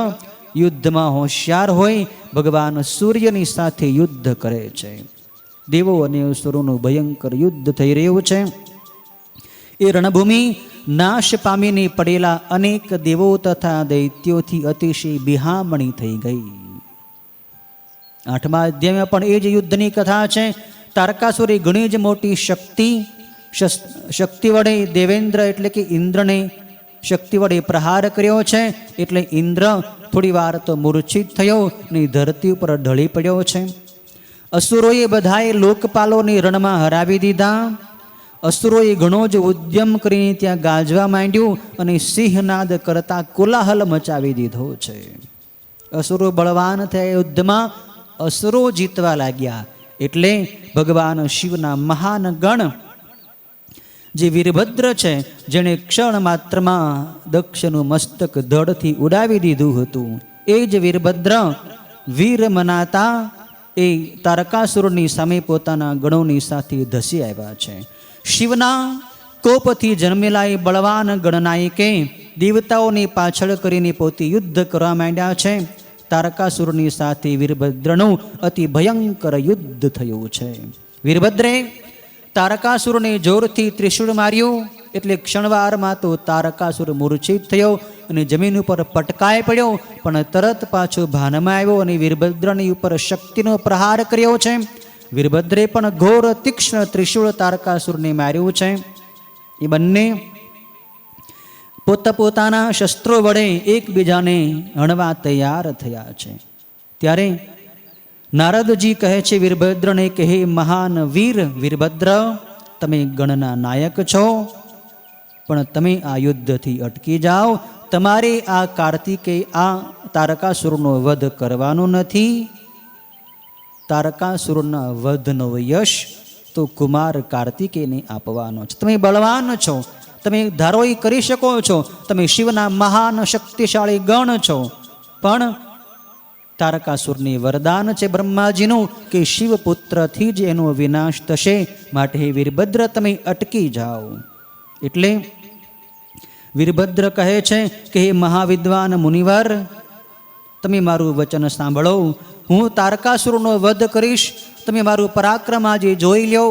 યુદ્ધમાં હોશિયાર હોય ભગવાન સૂર્યની સાથે યુદ્ધ કરે છે. દેવો અને અસુરોનું ભયંકર યુદ્ધ થઈ રહ્યું છે. એ રણભૂમિ નાશ પામીને પડેલા અનેક દેવો તથા દૈત્યોથી અતિશય બિહામણી થઈ ગઈ. 8મા અધ્યાયમાં પણ એ જ યુદ્ધની કથા છે. તારકાસુરે ઘણી જ મોટી શક્તિ વડે દેવેન્દ્ર એટલે કે ઇન્દ્રને શક્તિ વડે પ્રહાર કર્યો છે. એટલે ઇન્દ્ર થોડી વાર તો મૂર્છિત થયો અને ધરતી ઉપર ઢળી પડ્યો છે. અસુરોએ બધાએ લોકપાલોને રણમાં હરાવી દીધા. અસુરોએ ઘણો જ ઉદ્યમ કરીને ત્યાં ગાજવા માંડ્યું અને સિંહનાદ કરતા કોલાહલ મચાવી દીધો છે. અસુરો બળવાન થયા. યુદ્ધમાં અસુરો જીતવા લાગ્યા. એટલે ભગવાન શિવના મહાન ગણ જે વીરભદ્ર છે, જેણે ક્ષણ માત્રમાં દક્ષનું મસ્તક ધડથી ઉડાવી દીધું હતું, એ જ વીરભદ્ર વીર મનાતા એ તારકાસુરની સામે પોતાના ગણોની સાથે ધસી આવ્યા છે. શિવના કોપથી જન્મેલા એ બળવાન ગણનાયકે દેવતાઓની પાછળ કરીને પોતે યુદ્ધ કરવા માંડ્યા છે. તારકાસુરની સાથે વીરભદ્રનું અતિ ભયંકર યુદ્ધ થયું છે. વીરભદ્રે તારકાસુરને જોરથી ત્રિશૂળ માર્યું. એટલે ક્ષણવારમાં તો તારકાસુર મૂર્છિત થયો અને જમીન ઉપર પટકાઈ પડ્યો, પણ તરત પાછો ભાનમાં આવ્યો અને વીરભદ્રની ઉપર શક્તિનો પ્રહાર કર્યો છે. વીરભદ્રે પણ ઘોર તીક્ષ્ણ ત્રિશૂળ તારકાસુરને માર્યું છે. એ બંને પોતાના શસ્ત્રો વડે એકબીજાને હણવા તૈયાર થયા છે. ત્યારે નારદજી કહે છે વીરભદ્રને કે હે મહાન વીર વીરભદ્ર, તમે ગણના નાયક છો, પણ તમે આ યુદ્ધથી અટકી જાઓ. તમારે આ કાર્તિકેય આ તારકાસુરનો વધ કરવાનો નથી. તારકાસુરના વધનો યશ તો કુમાર કાર્તિકેયને આપવાનો છે. તમે બળવાન છો, તમે ધારો એ કરી શકો છો, તમે શિવના મહાન શક્તિશાળી ગણ છો, પણ તારકાસુરની વરદાન છે બ્રહ્માજીનું કે શિવપુત્રથી જ એનો વિનાશ થશે, માટે હે વીરભદ્ર તમે અટકી જાઓ. એટલે વીરભદ્ર કહે છે કે હે મહાવિદ્વાન મુનિવર, તમે મારું વચન સાંભળો. હું તારકાસુરનો વધ કરીશ, તમે મારું પરાક્રમ આજે જોઈ લો.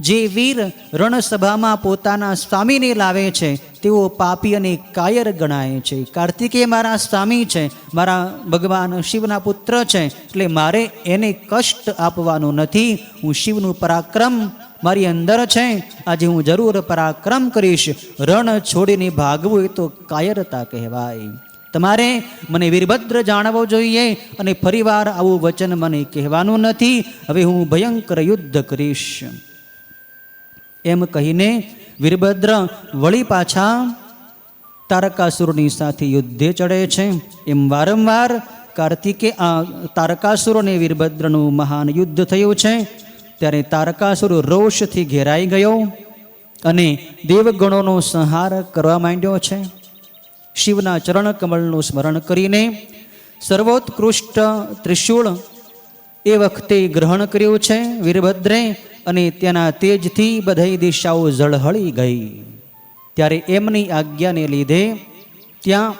જે વીર રણસભામાં પોતાના સ્વામીને લાવે છે તેઓ પાપી અને કાયર ગણાય છે. કાર્તિકેય મારા સ્વામી છે, મારા ભગવાન શિવના પુત્ર છે, એટલે મારે એને કષ્ટ આપવાનું નથી. હું શિવનું પરાક્રમ મારી અંદર છે, આજે હું જરૂર પરાક્રમ કરીશ. રણ છોડીને ભાગવું એ તો કાયરતા કહેવાય. તમારે મને વીરભદ્ર જાણવો જોઈએ અને ફરીવાર આવું વચન મને કહેવાનું નથી. હવે હું ભયંકર યુદ્ધ કરીશ. એમ કહીને વીરભદ્ર વળી પાછા તારકાસુરની સાથે યુદ્ધે ચડે છે. એમ વારંવાર તારકાસુર અને વીરભદ્રનું મહાન યુદ્ધ થયું છે. ત્યારે તારકાસુર રોષથી ઘેરાઈ ગયો અને દેવગણોનો સંહાર કરવા માંડ્યો છે. શિવના ચરણ કમળનું સ્મરણ કરીને સર્વોત્કૃષ્ટ ત્રિશૂળ એ વખતે ગ્રહણ કર્યું છે વીરભદ્રે, અને તેના તેજથી બધી દિશાઓ ઝળહળી ગઈ. ત્યારે એમની આજ્ઞાને લીધે ત્યાં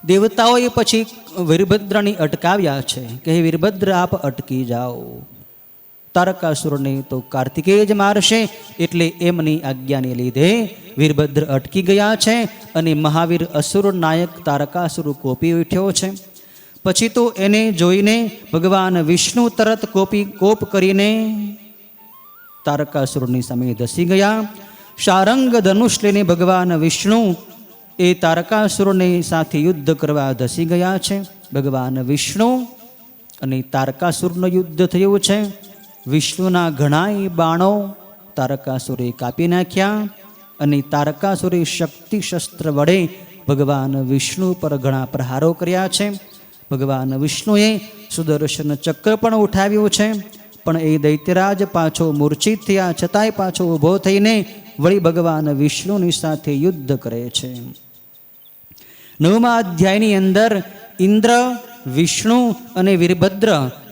દેવતાઓએ પછી વીરભદ્રને અટકાવ્યા છે કે હે વીરભદ્ર આપ અટકી જાઓ. તારકાસુરને તો કાર્તિકેય જ મારશે, એટલે એમની આજ્ઞાને લીધે વીરભદ્ર અટકી ગયા છે. અને મહાવીર અસુર નાયક તારકાસુર કોપી ઉઠ્યો છે. પછી તો એને જોઈને ભગવાન વિષ્ણુ તરત કોપ કરીને તારકાસુરની સામે ધસી ગયા. શારંગ ધનુષ લઈને ભગવાન વિષ્ણુ એ તારકાસુરની સાથે યુદ્ધ કરવા ધસી ગયા છે. ભગવાન વિષ્ણુ અને તારકાસુરનું યુદ્ધ થયું છે. વિષ્ણુના ઘણાય બાણો તારકાસુરે કાપી નાખ્યા અને તારકાસુરે શક્તિ શસ્ત્ર વડે ભગવાન વિષ્ણુ પર ઘણા પ્રહારો કર્યા છે. ભગવાન વિષ્ણુએ સુદર્શન ચક્ર પણ ઉઠાવ્યું છે, પણ એ દૈત્યરાજ પાછો મૂર્છિત થયા છતાંય પાછો ઊભો થઈને વળી ભગવાન વિષ્ણુની સાથે યુદ્ધ કરે છે. 9મા અધ્યાયની અંદર ઇન્દ્ર, વિષ્ણુ અને વીરભદ્ર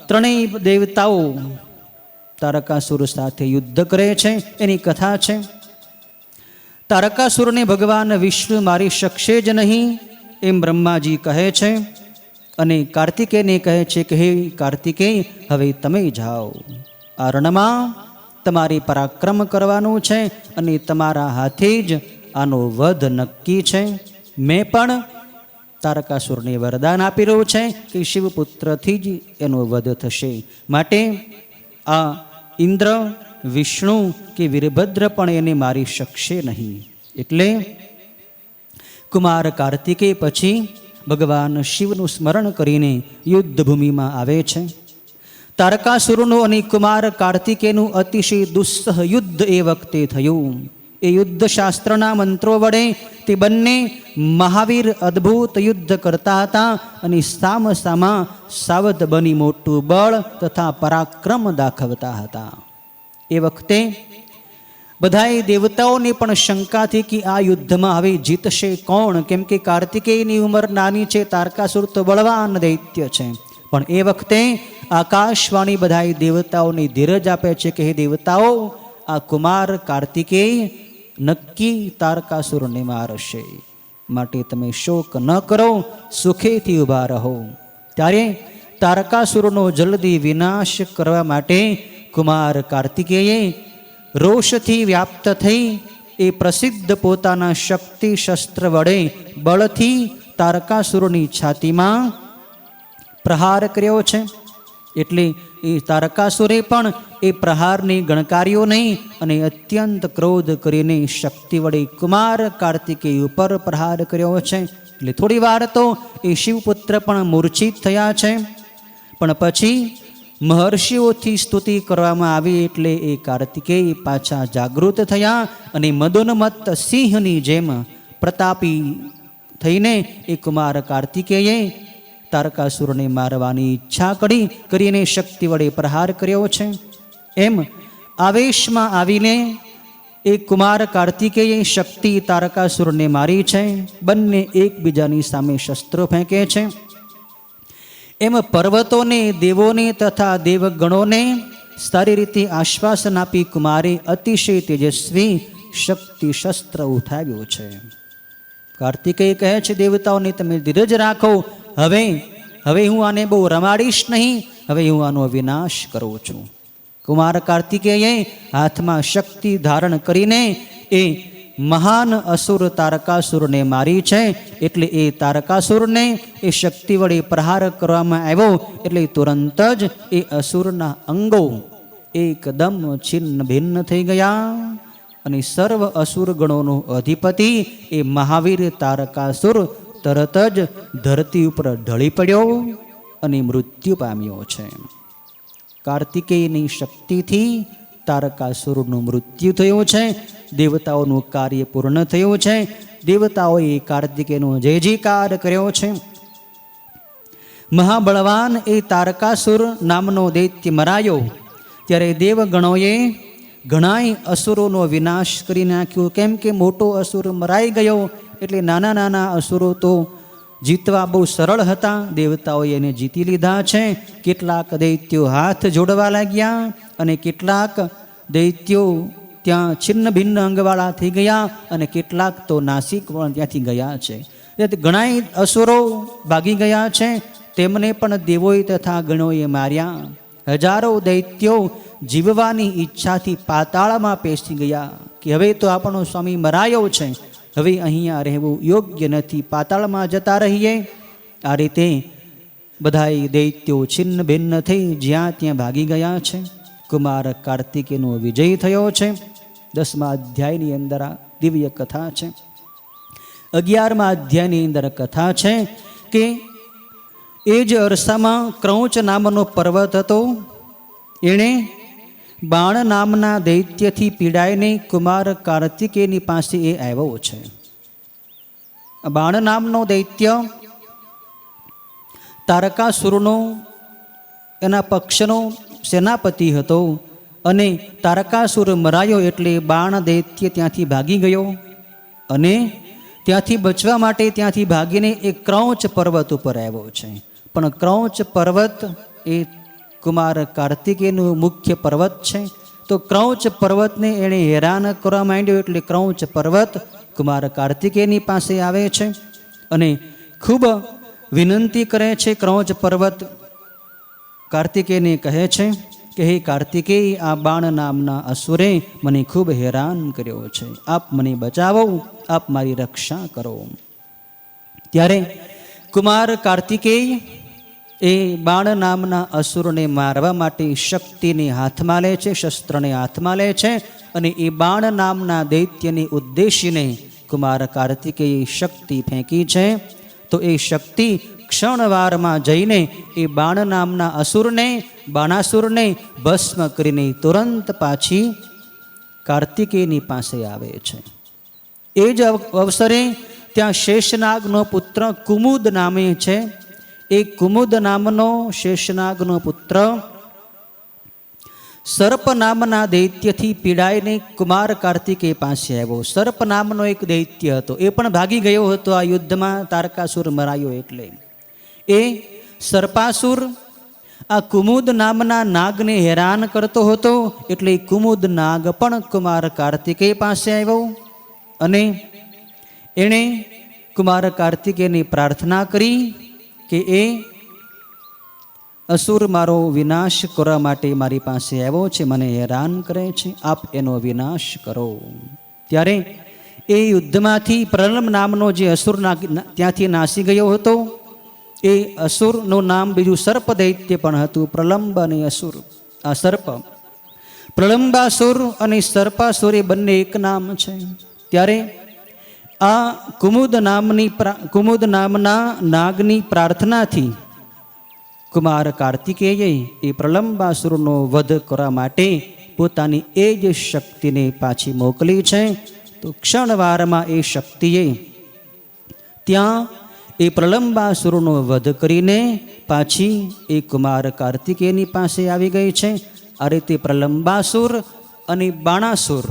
ત્રણેય દેવતાઓ તારકાસુર સાથે યુદ્ધ કરે છે. એની કથા છે. તારકાસુરને ભગવાન વિષ્ણુ મારી શકશે જ નહીં એમ બ્રહ્માજી કહે છે, અને કાર્તિકેયને કહે છે કે હે કાર્તિકેય, હવે તમે જાઓ. આ રણમાં તમારે પરાક્રમ કરવાનું છે અને તમારા હાથે જ આનો વધ નક્કી છે. મેં પણ તારકાસુરને વરદાન આપી રહ્યું છે કે શિવપુત્રથી જ એનો વધ થશે. માટે આ ઇન્દ્ર, વિષ્ણુ કે વીરભદ્ર પણ એને મારી શકશે નહીં. એટલે કુમાર કાર્તિકેય પછી ભગવાન શિવનું સ્મરણ કરીને યુદ્ધ ભૂમિમાં આવે છે. તારકાસુરનું અને કુમાર કાર્તિકેયનું અતિશય દુસ્સહ યુદ્ધ એ વખતે થયું. એ યુદ્ધ શાસ્ત્રના મંત્રો વડે તે બંને મહાવીર અદ્ભુત યુદ્ધ કરતા હતા અને સામસામા સાવધ બની મોટું બળ તથા પરાક્રમ દાખવતા હતા. એ વખતે બધાએ દેવતાઓને પણ શંકાથી કે આ યુદ્ધમાં હવે જીતશે કોણ, કેમ કે કાર્તિકેયની ઉંમર નાની છે, તારકાસુર તો બળવાન દૈત્ય છે. પણ એ વખતે આકાશવાણી બધાએ દેવતાઓને ધીરજ આપે છે કે હે દેવતાઓ, આ કુમાર કાર્તિકેય નક્કી તારકાસુરને મારશે, માટે તમે શોક ન કરો, સુખેથી ઊભા રહો. ત્યારે તારકાસુરનો જલ્દી વિનાશ કરવા માટે કુમાર કાર્તિકેયે રોષથી વ્યાપ્ત થઈ એ પ્રસિદ્ધ પોતાના શક્તિ શસ્ત્ર વડે બળથી તારકાસુરની છાતીમાં પ્રહાર કર્યો છે. એટલે એ તારકાસુરે પણ એ પ્રહારની ગણકાર્યો નહીં અને અત્યંત ક્રોધ કરીને શક્તિ વડે કુમાર કાર્તિકેય ઉપર પ્રહાર કર્યો છે. એટલે થોડી વાર તો એ શિવપુત્ર પણ મૂર્છિત થયા છે, પણ પછી મહર્ષિઓથી સ્તુતિ કરવામાં આવી એટલે એ કાર્તિકેય પાછા જાગૃત થયા અને મદોન્મત્ત સિંહની જેમ પ્રતાપી થઈને એ કુમાર કાર્તિકેયે તારકાસુરને મારવાની ઈચ્છા કરીને શક્તિ વડે પ્રહાર કર્યો છે. એમ આવેશમાં આવીને એ કુમાર કાર્તિકેયે શક્તિ તારકાસુરને મારી છે. બંને એકબીજાની સામે શસ્ત્રો ફેંકે છે. એમ પર્વતોને, દેવોને તથા દેવગણોને સારી રીતે આશ્વાસન આપી કુમારે અતિશય તેજસ્વી શક્તિ શસ્ત્ર ઉઠાવ્યું છે. કાર્તિકેય કહે છે દેવતાઓને તમે ધીરજ રાખો, હવે હું આને બહુ રમાડીશ નહીં, હવે હું આનો વિનાશ કરું છું. કુમાર કાર્તિકેયે હાથમાં શક્તિ ધારણ કરીને એ મહાન અસુર તારકાસુરને મારી છે. એટલે એ તારકાસુરને એ શક્તિ વડે પ્રહાર કરવામાં આવ્યો એટલે તુરંત જ એ અસુરના અંગો એકદમ છિન્ન ભિન્ન થઈ ગયા અને સર્વ અસુર ગણોનો અધિપતિ એ મહાવીર તારકાસુર તરત જ ધરતી ઉપર ઢળી પડ્યો અને મૃત્યુ પામ્યો છે. કાર્તિકેયની શક્તિથી તારકાસુરનું મૃત્યુ થયું છે. દેવતાઓનું કાર્ય પૂર્ણ થયું છે. દેવતાઓએ કાર્તિકેયનો જય જયકાર કર્યો છે. મહાબળવાન એ તારકાસુર નામનો દૈત્ય મરાયો ત્યારે દેવગણોએ ઘણાય અસુરોનો વિનાશ કરી નાખ્યો. કેમ કે મોટો અસુર મરાઈ ગયો એટલે નાના નાના અસુરો તો જીતવા બહુ સરળ હતા. દેવતાઓએ એને જીતી લીધા છે. કેટલાક દૈત્યો હાથ જોડવા લાગ્યા અને કેટલાક દૈત્યો ત્યાં છિન્ન ભિન્ન અંગવાળા થઈ ગયા અને કેટલાક તો નાસિક પણ ત્યાંથી ગયા છે. ઘણાય અસુરો ભાગી ગયા છે. તેમને પણ દેવોએ તથા ગણોએ માર્યા. હજારો દૈત્યો જીવવાની ઈચ્છાથી પાતાળમાં પેસી ગયા કે હવે તો આપણો સ્વામી મરાયો છે, હવે અહીંયા રહેવું યોગ્ય નથી, પાતાળમાં જતા રહીએ. આ રીતે બધાય દૈત્યો છિન્ન ભિન્ન થઈ જ્યાં ત્યાં ભાગી ગયા છે. કુમાર કાર્તિકેયનો વિજય થયો છે. 10મા અધ્યાયની અંદર આ દિવ્ય કથા છે. 11મા અધ્યાયની અંદર કથા છે કે એ જ અરસામાં ક્રૌંચ નામનો પર્વત હતો. એણે બાણ નામના દૈત્યથી પીડાઈને કુમાર કાર્તિકેયની પાસે એ આવ્યો છે. બાણ નામનો દૈત્ય તારકાસુરનો એના પક્ષનો સેનાપતિ હતો અને તારકાસુર મરાયો એટલે બાણ દૈત્ય ત્યાંથી ભાગી ગયો અને ત્યાંથી બચવા માટે ત્યાંથી ભાગીને એ ક્રૌંચ પર્વત ઉપર આવ્યો છે. પણ ક્રૌંચ પર્વત એ કુમાર કાર્તિકેયનું મુખ્ય પર્વત છે. તો ક્રૌંચ પર્વતને એણે હેરાન કરવા માંડ્યો એટલે ક્રૌંચ પર્વત કુમાર કાર્તિકેયની પાસે આવે છે અને ખૂબ વિનંતી કરે છે. ક્રૌંચ પર્વત કાર્તિકેયને કહે છે કે હે કાર્તિકેય, આ બાણ નામના અસુરે મને ખૂબ હેરાન કર્યો છે, આપ મને બચાવો, આપ મારી રક્ષા કરો. ત્યારે કુમાર કાર્તિકેય એ બાણ નામના અસુરને મારવા માટે શક્તિને હાથમાં લે છે, શસ્ત્રને હાથમાં લે છે અને એ બાણ નામના દૈત્યને ઉદ્દેશીને કુમાર કાર્તિકેયે શક્તિ ફેંકી છે. તો એ શક્તિ ક્ષણવારમાં જઈને એ બાણ નામના અસુરને, બાણાસુરને ભસ્મ કરીને તુરંત પાછી કાર્તિકેયની પાસે આવે છે. એ જ અવસરે ત્યાં શેષનાગનો પુત્ર કુમુદ નામે છે. એ કુમુદ નામનો શેષનાગનો પુત્ર સર્પ નામના દૈત્યથી પીડાઈને કુમાર કાર્તિકેય પાસે આવ્યો. સર્પ નામનો એક દૈત્ય હતો, એ પણ ભાગી ગયો હતો આ યુદ્ધમાં. તારકાસુર મરાયો એટલે એ સર્પાસુર આ કુમુદ નામના નાગને હેરાન કરતો હતો. એટલે કુમુદ નાગ પણ કુમાર કાર્તિકેય પાસે આવ્યો અને એણે કુમાર કાર્તિકેયની પ્રાર્થના કરી કે એ અસુર મારો વિનાશ કરવા માટે મારી પાસે આવ્યો છે, મને હેરાન કરે છે, આપ એનો વિનાશ કરો. ત્યારે એ યુદ્ધમાંથી પ્રલંબ નામનો જે અસુર ત્યાંથી નાસી ગયો હતો, એ અસુરનું નામ બીજું સર્પ દૈત્ય પણ હતું. પ્રલંબ અને અસુર, આ સર્પ પ્રલંબાસુર અને સર્પાસુર એ બંને એક નામ છે. ત્યારે આ કુમુદ નામના નાગની પ્રાર્થનાથી કુમાર કાર્તિકેયે એ પ્રલંબાસુરનો વધ કરવા માટે પોતાની એ જ શક્તિને પાછી મોકલી છે. તો ક્ષણવારમાં એ શક્તિએ ત્યાં એ પ્રલંબાસુરનો વધ કરીને પાછી એ કુમાર કાર્તિકેયની પાસે આવી ગઈ છે. આ રીતે પ્રલંબાસુર અને બાણાસુર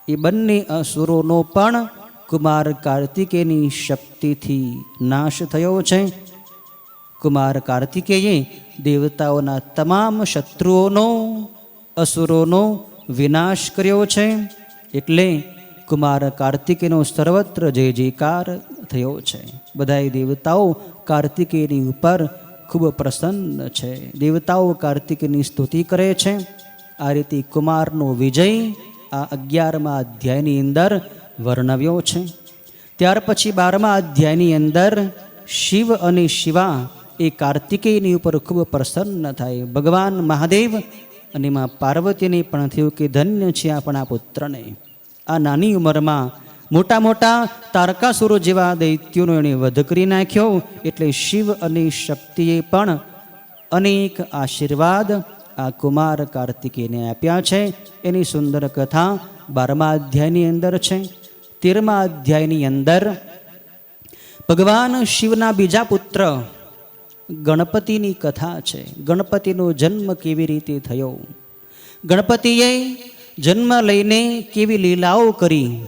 એ બંને અસુરોનો પણ કુમાર કાર્તિકેયની શક્તિથી નાશ થયો છે. કુમાર કાર્તિકેયે દેવતાઓના તમામ શત્રુઓનો, અસુરોનો વિનાશ કર્યો છે. એટલે કુમાર કાર્તિકેયનો સર્વત્ર જય જયકાર થયો છે. બધાય દેવતાઓ કાર્તિકેયની ઉપર ખૂબ પ્રસન્ન છે. દેવતાઓ કાર્તિકેયની સ્તુતિ કરે છે. આ રીતે કુમારનો વિજય આ 11મા અધ્યાયની અંદર વર્ણવ્યો છે. ત્યાર પછી 12મા અધ્યાયની અંદર શિવ અને શિવા એ કાર્તિકેયની ઉપર ખૂબ પ્રસન્ન થાય. ભગવાન મહાદેવ અને માં પાર્વતીને પણ થયું કે ધન્ય છે આપણા પુત્રને. આ નાની ઉંમરમાં મોટા મોટા તારકાસુરો જેવા દૈત્યોનો એણે વધ કરી નાખ્યો. એટલે શિવ અને શક્તિએ પણ અનેક આશીર્વાદ આ કુમાર કાર્તિકેયને આપ્યા છે. એની સુંદર કથા 12મા અધ્યાયની અંદર છે. 13મા અધ્યાયની અંદર ભગવાન શિવના બીજા પુત્ર ગણપતિની કથા છે. ગણપતિનો જન્મ કેવી રીતે થયો, ગણપતિએ જન્મ લઈને કેવી લીલાઓ કરી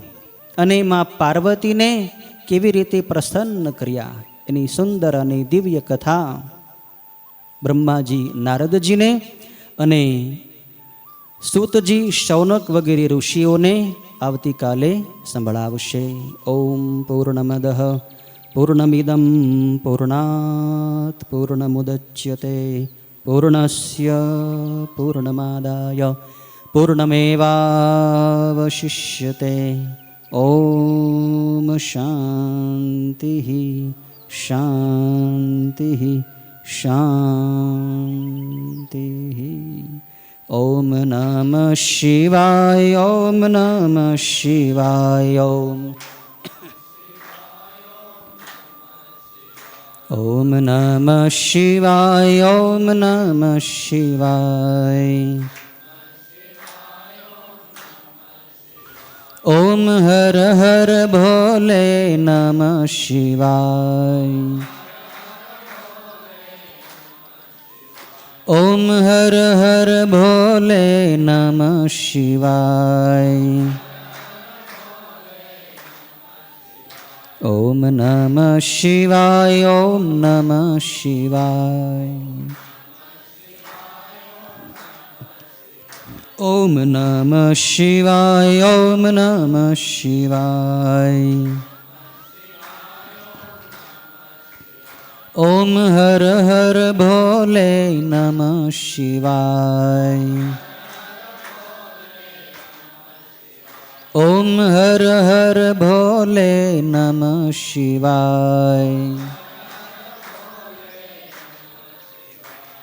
અને માં પાર્વતીને કેવી રીતે પ્રસન્ન કર્યા, એની સુંદર અને દિવ્ય કથા બ્રહ્માજી નારદજીને અને સૂતજી શૌનક વગેરે ઋષિઓને આવતીકાલે સંભળાવશે. ઓમ પૂર્ણમદ પૂર્ણમિદં પૂર્ણાત પૂર્ણમુદચ્યતે પૂર્ણસ્ય પૂર્ણમાદાય પૂર્ણમેવાવશિષ્યતે. ઓમ શાંતિ શાંતિ શાંતિ. ઓમ નમઃ શિવાય. ઓમ નમઃ શિવાય. ઓમ નમઃ શિવાય. ઓમ નમઃ શિવાય. ઓમ હર હર ભોલે નમઃ શિવાય. ઓમ હર હર ભોલે નમઃ શિવાય. ઓમ નમઃ શિવાય. ઓમ નમઃ શિવાય. ઓમ નમઃ શિવાય. ઓમ નમઃ શિવાય. ઓમ હર હર ભોલે નમઃ શિવાય. ઓમ હર હર ભોલે નમઃ શિવાય.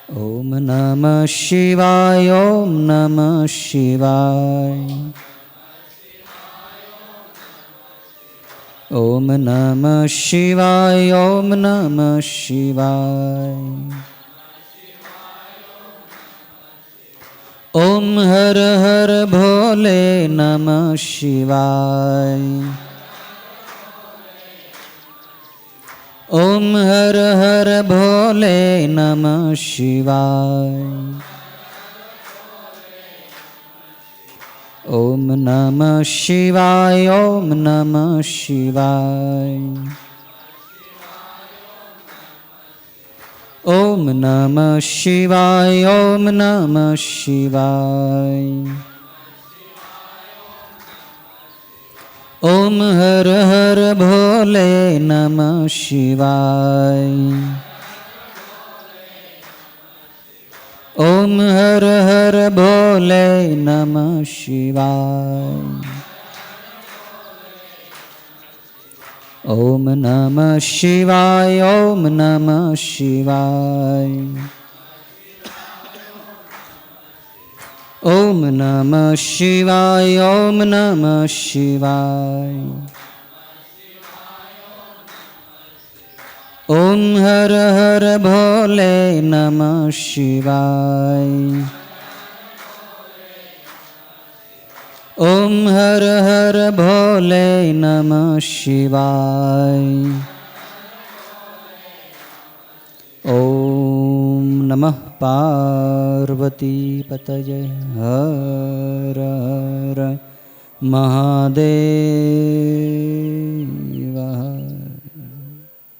ઓમ નમઃ શિવાય. ઓમ નમઃ શિવાય. ઓમ નમઃ શિવાય. ઓમ નમઃ શિવાય. ઓમ હર હર ભોલે નમઃ શિવાય. ઓમ હર હર ભોલે નમઃ શિવાય. ઓમ નમઃ શિવાય. ઓમ નમઃ શિવાય. ઓમ નમઃ શિવાય. ઓમ નમઃ શિવાય. ઓમ હર હર ભોલે નમઃ શિવાય. ઓમ હર હર ભોલે નમઃ શિવાય. ઓમ નમઃ શિવાય. ઓમ નમઃ શિવાય. ઓમ નમઃ શિવાય. ઓમ નમઃ શિવાય. ઓમ હર હર ભોલે નમઃ શિવાય. ઓમ હર હર ભોલે નમઃ શિવાય. ઓમ નમઃ પાર્વતી પતયે. હર હર મહાદેવ.